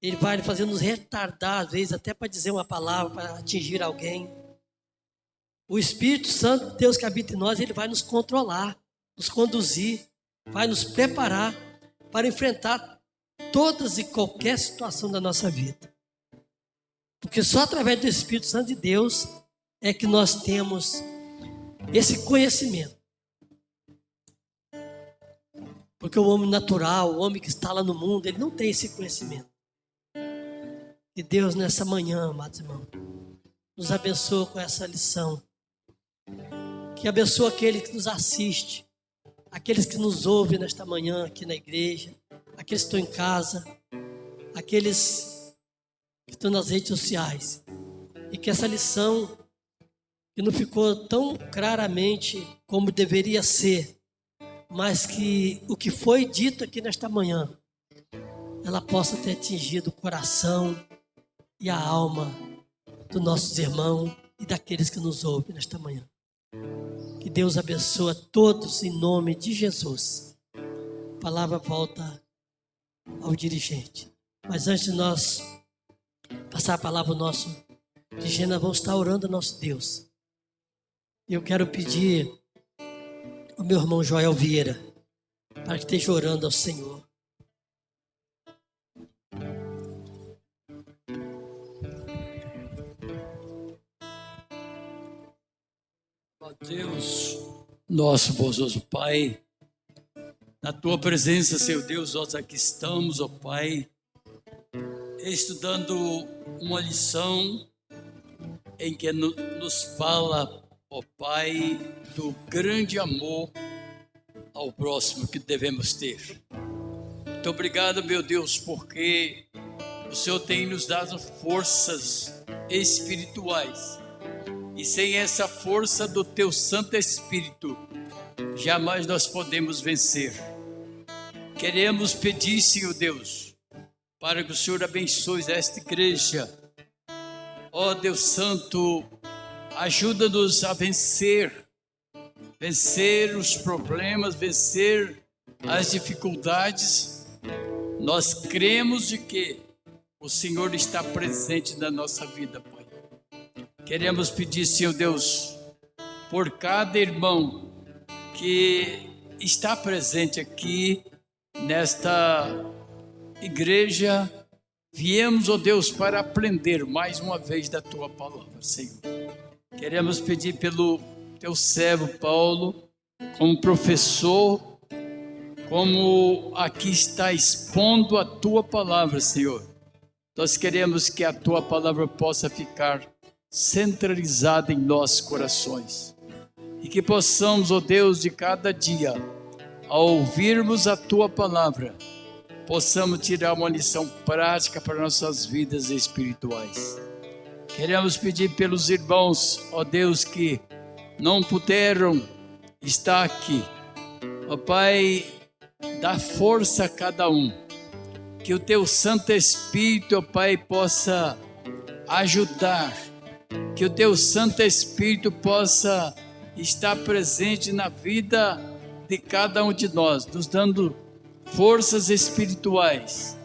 Ele vai fazer nos retardar, às vezes, até para dizer uma palavra, para atingir alguém. O Espírito Santo, Deus que habita em nós, Ele vai nos controlar, nos conduzir, vai nos preparar para enfrentar todas e qualquer situação da nossa vida. Porque só através do Espírito Santo de Deus é que nós temos esse conhecimento. Porque o homem natural, o homem que está lá no mundo, ele não tem esse conhecimento. E Deus nessa manhã, amados irmãos, nos abençoa com essa lição. Que abençoa aquele que nos assiste, aqueles que nos ouvem nesta manhã aqui na igreja, aqueles que estão em casa, aqueles que estão nas redes sociais. E que essa lição, que não ficou tão claramente como deveria ser, mas que o que foi dito aqui nesta manhã, ela possa ter atingido o coração e a alma dos nossos irmãos e daqueles que nos ouvem nesta manhã. Que Deus abençoe a todos em nome de Jesus. A palavra volta ao dirigente. Mas antes de nós passar a palavra ao nosso dirigente, nós vamos estar orando ao nosso Deus. Eu quero pedir o meu irmão Joel Vieira, para que esteja orando ao Senhor. Ó Deus, nosso bondoso Pai, na Tua presença, Senhor Deus, nós aqui estamos, ó Pai, estudando uma lição em que nos fala, ó Pai, do grande amor ao próximo que devemos ter. Muito obrigado, meu Deus, porque o Senhor tem nos dado forças espirituais. E sem essa força do Teu Santo Espírito, jamais nós podemos vencer. Queremos pedir, Senhor Deus, para que o Senhor abençoe esta igreja. Ó Deus Santo, ajuda-nos a vencer os problemas, vencer as dificuldades. Nós cremos de que o Senhor está presente na nossa vida, Pai. Queremos pedir, Senhor Deus, por cada irmão que está presente aqui nesta igreja. Viemos, ó Deus, para aprender mais uma vez da Tua palavra, Senhor. Queremos pedir pelo Teu servo Paulo, como professor, como aqui está expondo a Tua palavra, Senhor. Nós queremos que a Tua palavra possa ficar centralizada em nossos corações. E que possamos, ó Deus, de cada dia, ao ouvirmos a Tua palavra, possamos tirar uma lição prática para nossas vidas espirituais. Queremos pedir pelos irmãos, ó Deus, que não puderam estar aqui. Ó Pai, dá força a cada um. Que o Teu Santo Espírito, ó Pai, possa ajudar. Que o Teu Santo Espírito possa estar presente na vida de cada um de nós, nos dando forças espirituais,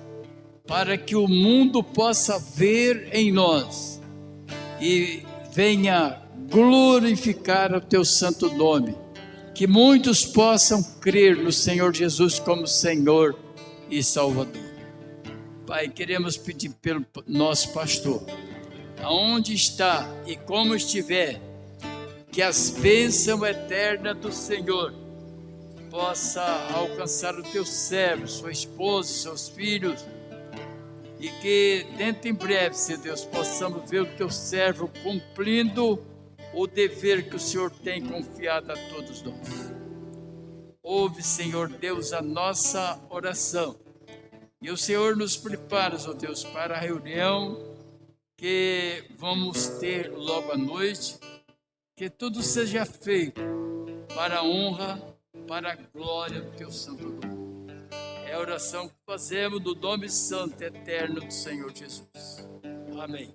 para que o mundo possa ver em nós e venha glorificar o Teu santo nome, que muitos possam crer no Senhor Jesus como Senhor e Salvador. Pai, queremos pedir pelo nosso pastor, aonde está e como estiver, que as bênçãos eternas do Senhor possa alcançar o Teu servo, sua esposa, seus filhos, e que dentro em breve, Senhor Deus, possamos ver o Teu servo cumprindo o dever que o Senhor tem confiado a todos nós. Ouve, Senhor Deus, a nossa oração, e o Senhor nos prepara, ó Deus, para a reunião que vamos ter logo à noite. Que tudo seja feito para a honra, para a glória do Teu santo nome. É a oração que fazemos no nome santo e eterno do Senhor Jesus. Amém.